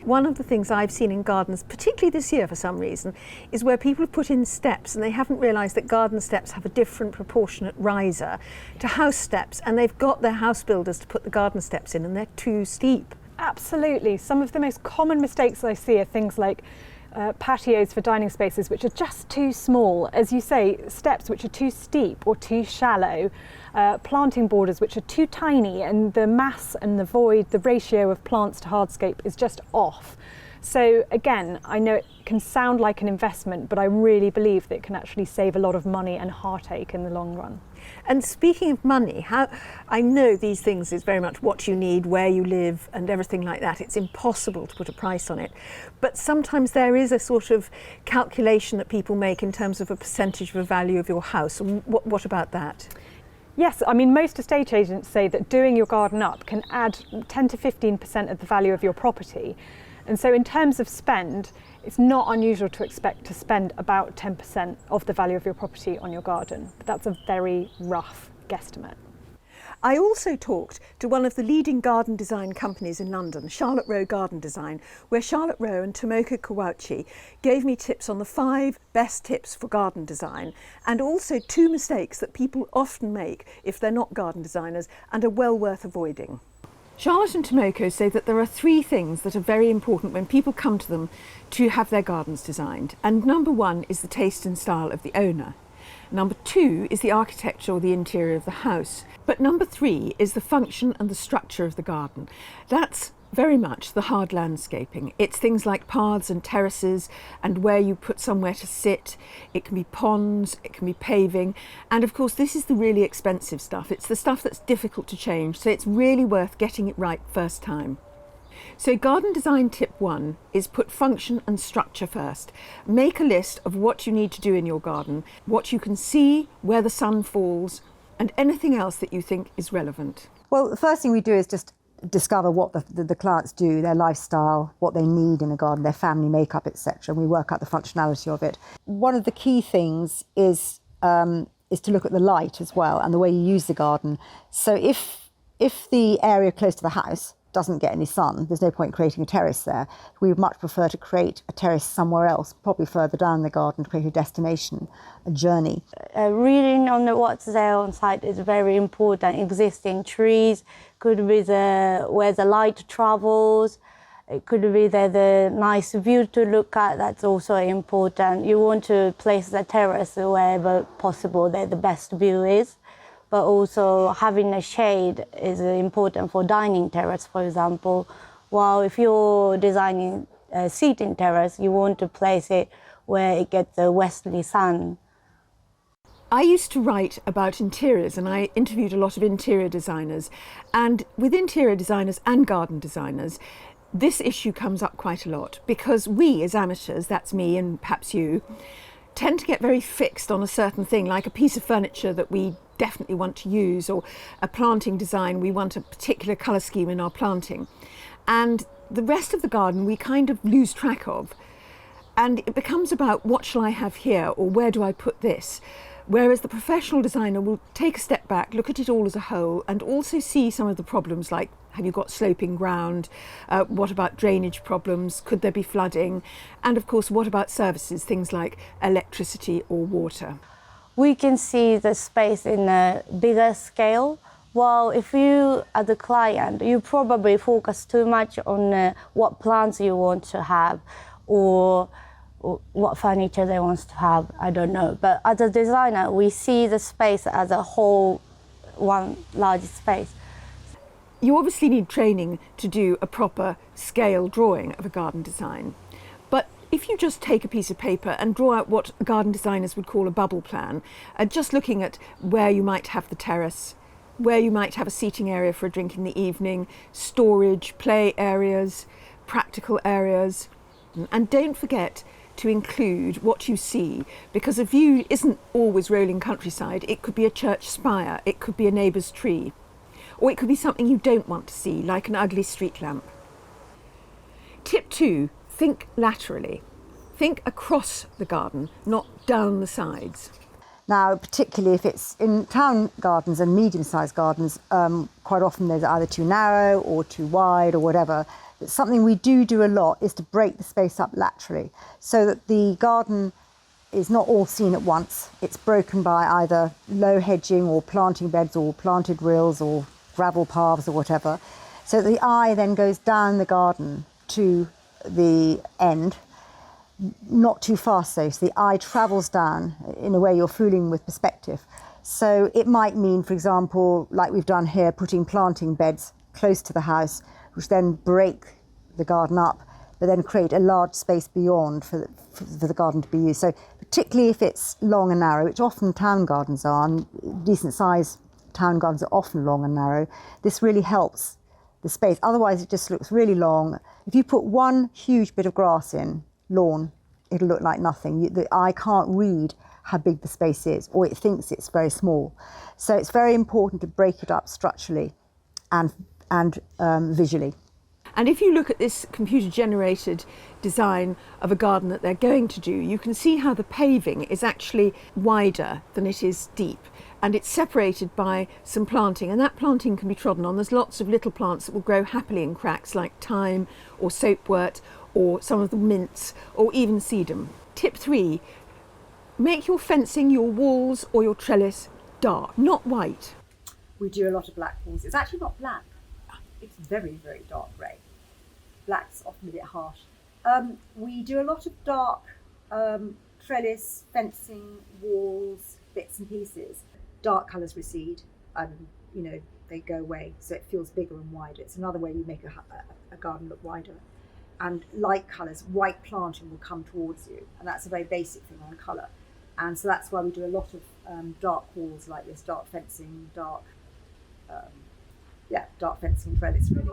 One of the things I've seen in gardens, particularly this year for some reason, is where people have put in steps and they haven't realised that garden steps have a different proportionate riser to house steps, and they've got their house builders to put the garden steps in and they're too steep. Absolutely. Some of the most common mistakes I see are things like patios for dining spaces which are just too small, as you say, steps which are too steep or too shallow, planting borders which are too tiny, and the mass and the void, the ratio of plants to hardscape is just off. So again, I know it can sound like an investment, but I really believe that it can actually save a lot of money and heartache in the long run. And speaking of money, I know these things is very much what you need, where you live and everything like that. It's impossible to put a price on it. But sometimes there is a sort of calculation that people make in terms of a percentage of the value of your house. What about that? Yes, I mean, most estate agents say that doing your garden up can add 10 to 15% of the value of your property. And so in terms of spend, it's not unusual to expect to spend about 10% of the value of your property on your garden, but that's a very rough guesstimate. I also talked to one of the leading garden design companies in London, Rowe Garden Design, where Rowe and Tomoko Kawauchi gave me tips on the 5 best tips for garden design, and also 2 mistakes that people often make if they're not garden designers and are well worth avoiding. Charlotte and Tomoko say that there are 3 things that are very important when people come to them to have their gardens designed. And number 1 is the taste and style of the owner. Number 2 is the architecture or the interior of the house. But number 3 is the function and the structure of the garden. That's very much the hard landscaping. It's things like paths and terraces and where you put somewhere to sit. It can be ponds, it can be paving. And of course, this is the really expensive stuff. It's the stuff that's difficult to change. So it's really worth getting it right first time. So garden design tip 1 is put function and structure first. Make a list of what you need to do in your garden, what you can see, where the sun falls, and anything else that you think is relevant. Well, the first thing we do is just discover what the clients do, their lifestyle, what they need in a garden, their family makeup, etc. And we work out the functionality of it. One of the key things is to look at the light as well and the way you use the garden. So if the area close to the house doesn't get any sun, there's no point creating a terrace there. We would much prefer to create a terrace somewhere else, probably further down the garden, to create a destination, a journey. Reading on what's there on site is very important. Existing trees, could be where the light travels, it could be the nice view to look at, that's also important. You want to place the terrace wherever possible that the best view is. But also having a shade is important for dining terrace, for example. While if you're designing a seating terrace, you want to place it where it gets the westerly sun. I used to write about interiors and I interviewed a lot of interior designers. And with interior designers and garden designers, this issue comes up quite a lot because we as amateurs, that's me and perhaps you, tend to get very fixed on a certain thing, like a piece of furniture that we definitely want to use, or a planting design, we want a particular colour scheme in our planting. And The rest of the garden we kind of lose track of, and it becomes about what shall I have here or where do I put this? Whereas the professional designer will take a step back, look at it all as a whole, and also see some of the problems like, have you got sloping ground? What about drainage problems? Could there be flooding? And of course, what about services, things like electricity or water? We can see the space in a bigger scale. Well, if you, as a client, you probably focus too much on what plants you want to have or what furniture they want to have, I don't know. But as a designer, we see the space as a whole, one large space. You obviously need training to do a proper scale drawing of a garden design. But if you just take a piece of paper and draw out what garden designers would call a bubble plan, just looking at where you might have the terrace, where you might have a seating area for a drink in the evening, storage, play areas, practical areas, and don't forget to include what you see, because a view isn't always rolling countryside. It could be a church spire, it could be a neighbour's tree, or it could be something you don't want to see, like an ugly street lamp. Tip 2, think laterally. Think across the garden, not down the sides. Now, particularly if it's in town gardens and medium-sized gardens, quite often they're either too narrow or too wide or whatever. But something we do a lot is to break the space up laterally so that the garden is not all seen at once. It's broken by either low hedging or planting beds or planted rills or gravel paths or whatever. So the eye then goes down the garden to the end, not too fast though, so the eye travels down in a way you're fooling with perspective. So it might mean, for example, like we've done here, putting planting beds close to the house, which then break the garden up, but then create a large space beyond for the garden to be used. So particularly if it's long and narrow, which often town gardens are, and decent sized town gardens are often long and narrow, this really helps the space. Otherwise it just looks really long. If you put one huge bit of grass in, lawn, it'll look like nothing. The eye can't read how big the space is, or it thinks it's very small. So it's very important to break it up structurally and visually. And if you look at this computer-generated design of a garden that they're going to do, you can see how the paving is actually wider than it is deep. And it's separated by some planting, and that planting can be trodden on. There's lots of little plants that will grow happily in cracks, like thyme or soapwort or some of the mints or even sedum. Tip 3, make your fencing, your walls or your trellis dark, not white. We do a lot of black walls. It's actually not black. It's very, very dark grey. Black's often a bit harsh. We do a lot of dark trellis, fencing, walls, bits and pieces. Dark colours recede and, they go away, so it feels bigger and wider. It's another way you make a garden look wider. And light colours, white planting will come towards you, and that's a very basic thing on colour. And so that's why we do a lot of dark walls like this, dark fencing, dark fencing and trellis really,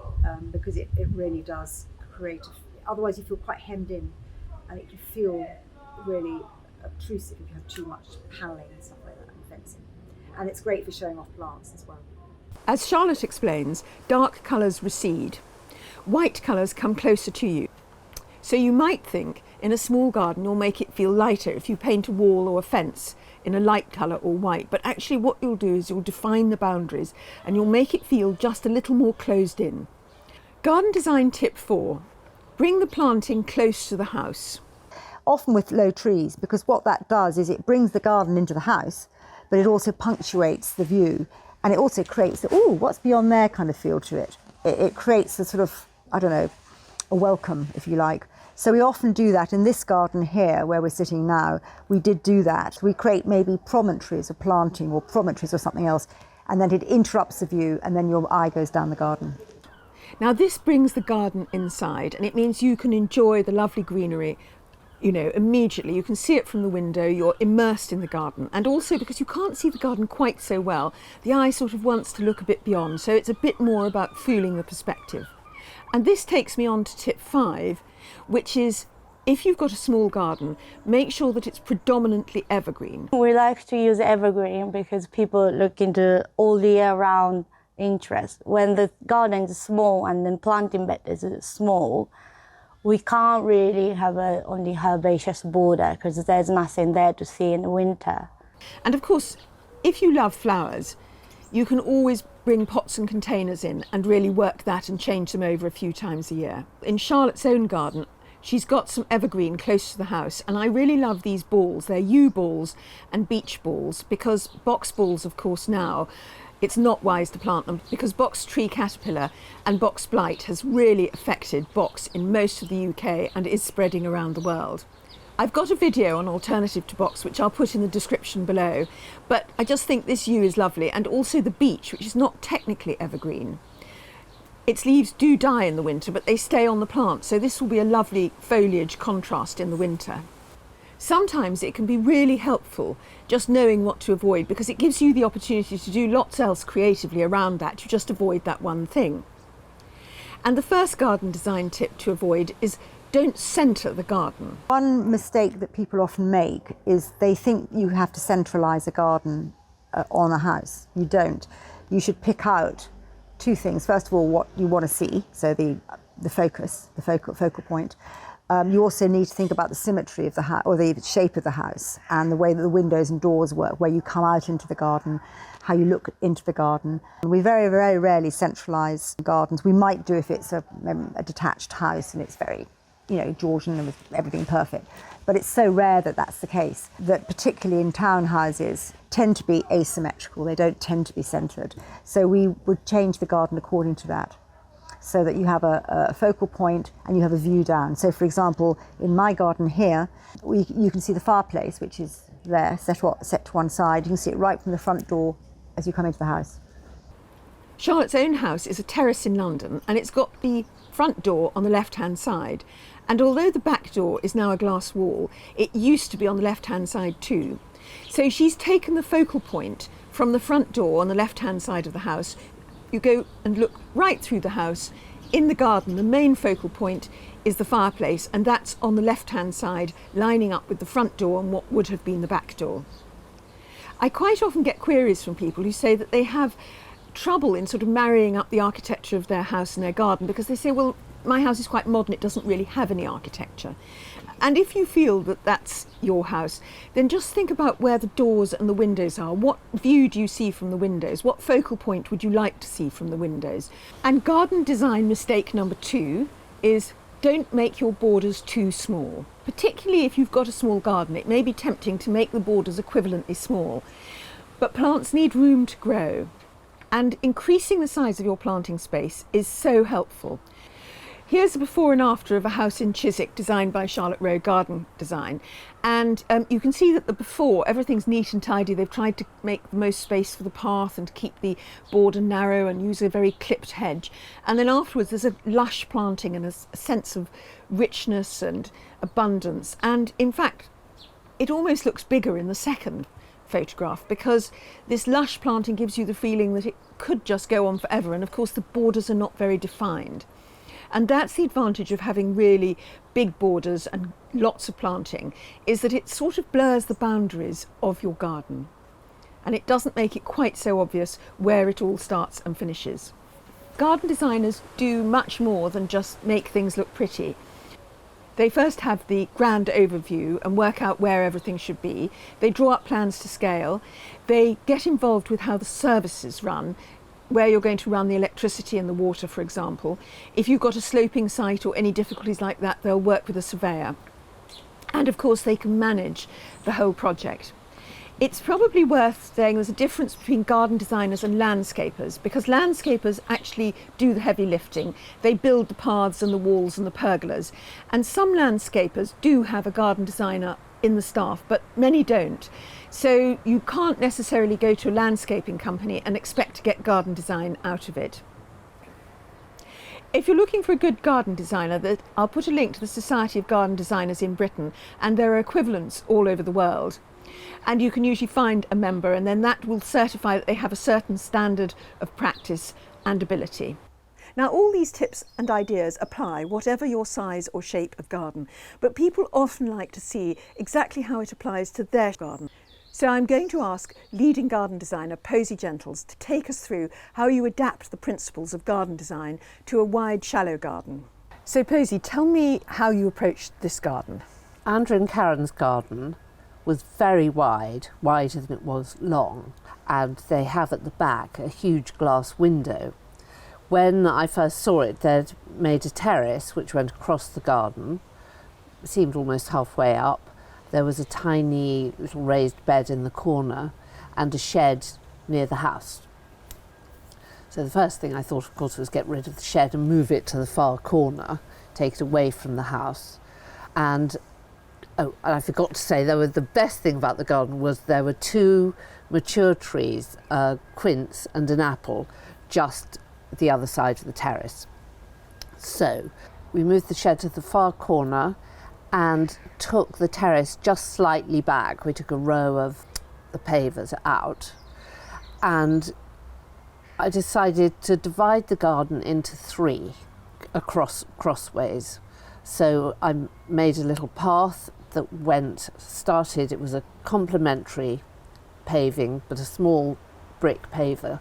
because it really does create, otherwise you feel quite hemmed in and it can feel really obtrusive if you have too much panelling and stuff like that and fencing. And it's great for showing off plants as well. As Charlotte explains, dark colours recede. White colours come closer to you. So you might think in a small garden you'll make it feel lighter if you paint a wall or a fence in a light colour or white, but actually what you'll do is you'll define the boundaries and you'll make it feel just a little more closed in. Garden design tip 4, bring the planting close to the house. Often with low trees, because what that does is it brings the garden into the house, but it also punctuates the view, and it also creates the, what's beyond there kind of feel to it. It creates a sort of, a welcome, if you like. So we often do that in this garden here, where we're sitting now. We did do that. We create maybe promontories of planting or promontories or something else, and then it interrupts the view, and then your eye goes down the garden. Now this brings the garden inside, and it means you can enjoy the lovely greenery, immediately. You can see it from the window, you're immersed in the garden. And also because you can't see the garden quite so well, the eye sort of wants to look a bit beyond, so it's a bit more about fooling the perspective. And this takes me on to tip 5, which is, if you've got a small garden, make sure that it's predominantly evergreen. We like to use evergreen because people look into all year round interest. When the garden is small and then planting bed is small, we can't really have a only herbaceous border because there's nothing there to see in the winter. And of course, if you love flowers, you can always bring pots and containers in and really work that and change them over a few times a year. In Charlotte's own garden, she's got some evergreen close to the house, and I really love these balls. They're yew balls and beech balls, because box balls, of course, now, it's not wise to plant them because box tree caterpillar and box blight has really affected box in most of the UK and is spreading around the world. I've got a video on alternative to box which I'll put in the description below, but I just think this yew is lovely, and also the beech, which is not technically evergreen. Its leaves do die in the winter, but they stay on the plant, so this will be a lovely foliage contrast in the winter. Sometimes it can be really helpful just knowing what to avoid, because it gives you the opportunity to do lots else creatively around that. You just avoid that one thing. And the first garden design tip to avoid is don't centre the garden. One mistake that people often make is they think you have to centralise a garden on a house. You don't. You should pick out two things. First of all, what you want to see, so the focus, the focal point. You also need to think about the symmetry of the house, or the shape of the house, and the way that the windows and doors work, where you come out into the garden, how you look into the garden. We very, very rarely centralise gardens. We might do if it's a detached house and it's very, Georgian and with everything perfect. But it's so rare that that's the case, that particularly in townhouses tend to be asymmetrical. They don't tend to be centred. So we would change the garden according to that, so that you have a focal point and you have a view down. So for example, in my garden here, you can see the fireplace, which is there, set to one side. You can see it right from the front door as you come into the house. Charlotte's own house is a terrace in London, and it's got the front door on the left-hand side. And although the back door is now a glass wall, it used to be on the left-hand side too. So she's taken the focal point from the front door on the left-hand side of the house. You go and look right through the house. In the garden, the main focal point is the fireplace, and that's on the left-hand side, lining up with the front door and what would have been the back door. I quite often get queries from people who say that they have trouble in sort of marrying up the architecture of their house and their garden, because they say, well, my house is quite modern, it doesn't really have any architecture. And if you feel that that's your house, then just think about where the doors and the windows are. What view do you see from the windows? What focal point would you like to see from the windows? And garden design mistake number 2 is don't make your borders too small. Particularly if you've got a small garden, it may be tempting to make the borders equivalently small. But plants need room to grow, and increasing the size of your planting space is so helpful. Here's a before and after of a house in Chiswick designed by Charlotte Rowe Garden Design, and you can see that the before, everything's neat and tidy. They've tried to make the most space for the path and keep the border narrow and use a very clipped hedge, and then afterwards there's a lush planting and a sense of richness and abundance. And in fact it almost looks bigger in the second photograph, because this lush planting gives you the feeling that it could just go on forever, and of course the borders are not very defined. And that's the advantage of having really big borders and lots of planting, is that it sort of blurs the boundaries of your garden, and it doesn't make it quite so obvious where it all starts and finishes. Garden designers do much more than just make things look pretty. They first have the grand overview and work out where everything should be. They draw up plans to scale. They get involved with how the services run, where you're going to run the electricity and the water, for example. If you've got a sloping site or any difficulties like that, they'll work with a surveyor. And of course they can manage the whole project. It's probably worth saying there's a difference between garden designers and landscapers, because landscapers actually do the heavy lifting. They build the paths and the walls and the pergolas. And some landscapers do have a garden designer in the staff, but many don't. So you can't necessarily go to a landscaping company and expect to get garden design out of it. If you're looking for a good garden designer, I'll put a link to the Society of Garden Designers in Britain, and there are equivalents all over the world. And you can usually find a member, and then that will certify that they have a certain standard of practice and ability. Now, all these tips and ideas apply whatever your size or shape of garden, but people often like to see exactly how it applies to their garden. So I'm going to ask leading garden designer Posy Gentles to take us through how you adapt the principles of garden design to a wide, shallow garden. So Posy, tell me how you approached this garden. Andrew and Karen's garden was very wide, wider than it was long, and they have at the back a huge glass window. When I first saw it, they'd made a terrace which went across the garden, seemed almost halfway up. There was a tiny little raised bed in the corner and a shed near the house. So the first thing I thought, of course, was get rid of the shed and move it to the far corner, take it away from the house. And I forgot to say, the best thing about the garden was there were 2 mature trees, a quince and an apple, just the other side of the terrace. So we moved the shed to the far corner and took the terrace just slightly back. We took a row of the pavers out, and I decided to divide the garden into 3 crossways. So I made a little path that started, it was a complementary paving, but a small brick paver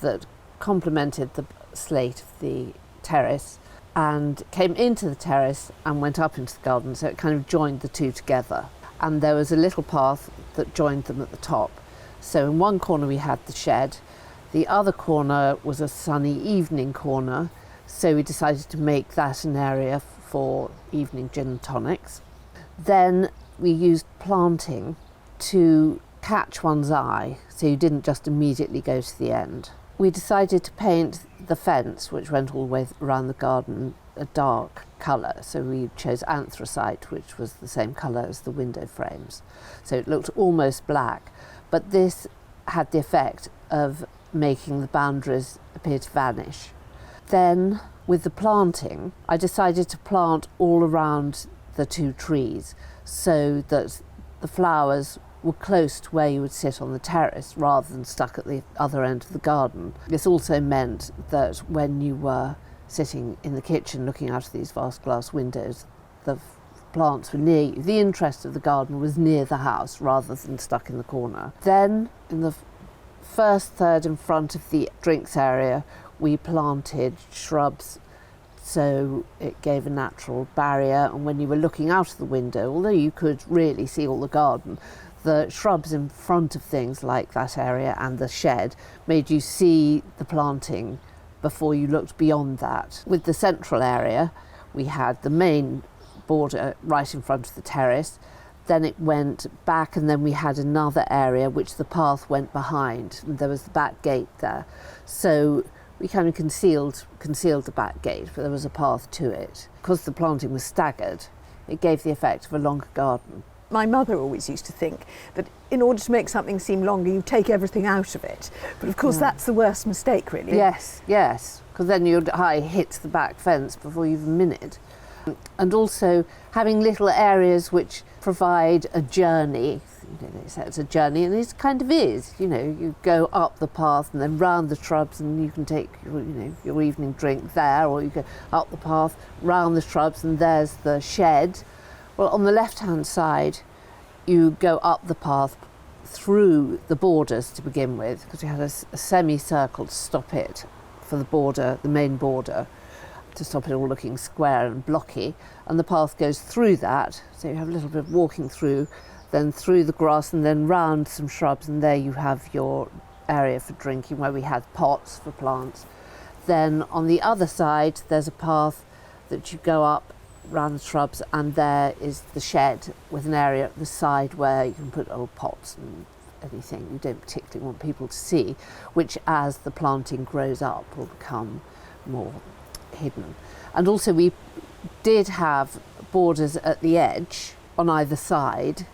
that complemented the slate of the terrace, and came into the terrace and went up into the garden, so it kind of joined the 2 together. And there was a little path that joined them at the top. So in one corner we had the shed, the other corner was a sunny evening corner, so we decided to make that an area for evening gin and tonics. Then we used planting to catch one's eye, so you didn't just immediately go to the end. We decided to paint the fence, which went all the way around the garden, a dark colour. So we chose anthracite, which was the same colour as the window frames. So it looked almost black, but this had the effect of making the boundaries appear to vanish. Then, with the planting, I decided to plant all around the 2 trees so that the flowers were close to where you would sit on the terrace rather than stuck at the other end of the garden. This also meant that when you were sitting in the kitchen looking out of these vast glass windows, the plants were near you. The interest of the garden was near the house rather than stuck in the corner. Then, in the first third in front of the drinks area, we planted shrubs, so it gave a natural barrier, and when you were looking out of the window, although you could really see all the garden, the shrubs in front of things like that area and the shed made you see the planting before you looked beyond that. With the central area, we had the main border right in front of the terrace, then it went back, and then we had another area which the path went behind, and there was the back gate there. So we kind of concealed the back gate, but there was a path to it. Because the planting was staggered, it gave the effect of a longer garden. My mother always used to think that in order to make something seem longer, you take everything out of it. But of course, that's the worst mistake, really. Yes, because then your eye hits the back fence before you've minted. And also having little areas which provide a journey. They say it's a journey, and it kind of is. You go up the path and then round the shrubs, and you can take your evening drink there, or you go up the path, round the shrubs, and there's the shed. Well, on the left-hand side, you go up the path through the borders to begin with, because we had a semicircle to stop it for the border, the main border, to stop it all looking square and blocky. And the path goes through that, so you have a little bit of walking through, then through the grass, and then round some shrubs, and there you have your area for drinking, where we had pots for plants. Then on the other side, there's a path that you go up round the shrubs, and there is the shed with an area at the side where you can put old pots and anything you don't particularly want people to see, which as the planting grows up will become more hidden. And also we did have borders at the edge on either side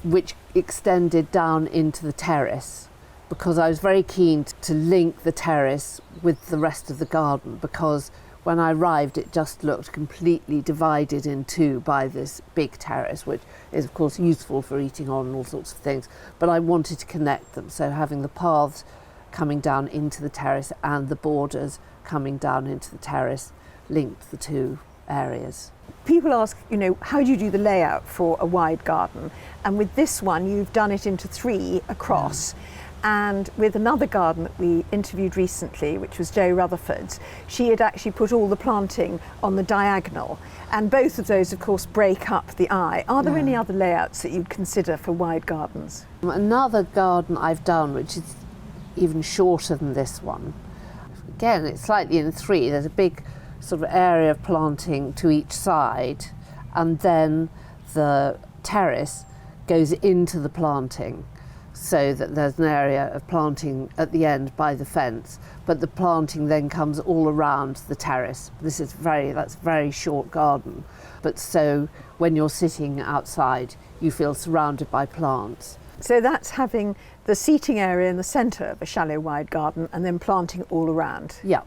which extended down into the terrace, because I was very keen to link the terrace with the rest of the garden, because when I arrived, it just looked completely divided in 2 by this big terrace, which is of course useful for eating on and all sorts of things, but I wanted to connect them. So having the paths coming down into the terrace and the borders coming down into the terrace linked the 2 areas. People ask, you know, how do you do the layout for a wide garden? And with this one, you've done it into 3 across. And with another garden that we interviewed recently, which was Jo Rutherford's, she had actually put all the planting on the diagonal. And both of those, of course, break up the eye. Are there any other layouts that you'd consider for wide gardens? Another garden I've done, which is even shorter than this one, again, it's slightly in 3. There's a big sort of area of planting to each side, and then the terrace goes into the planting, so that there's an area of planting at the end by the fence, but the planting then comes all around the terrace. That's a very short garden, but so when you're sitting outside, you feel surrounded by plants. So that's having the seating area in the centre of a shallow wide garden and then planting all around. Yeah,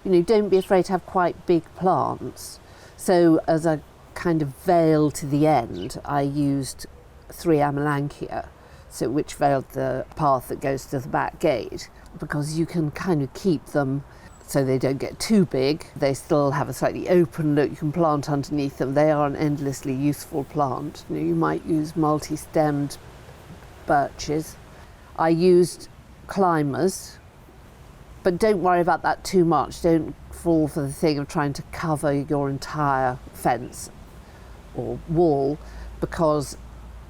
you know, don't be afraid to have quite big plants. So as a kind of veil to the end, I used 3 Amelanchier, so which veiled the path that goes to the back gate, because you can kind of keep them so they don't get too big. They still have a slightly open look. You can plant underneath them. They are an endlessly useful plant. You know, you might use multi-stemmed birches. I used climbers, but don't worry about that too much. Don't fall for the thing of trying to cover your entire fence or wall, because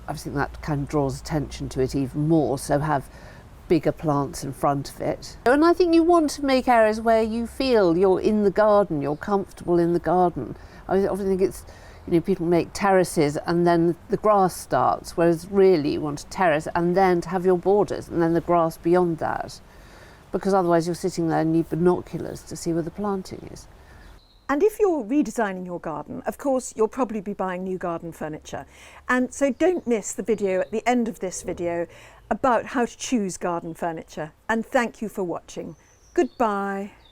I think that kind of draws attention to it even more, so have bigger plants in front of it. And I think you want to make areas where you feel you're in the garden, you're comfortable in the garden. I often think it's, you know, people make terraces and then the grass starts, whereas really you want a terrace and then to have your borders and then the grass beyond that, because otherwise you're sitting there and need binoculars to see where the planting is. And if you're redesigning your garden, of course, you'll probably be buying new garden furniture. And so don't miss the video at the end of this video about how to choose garden furniture. And thank you for watching. Goodbye.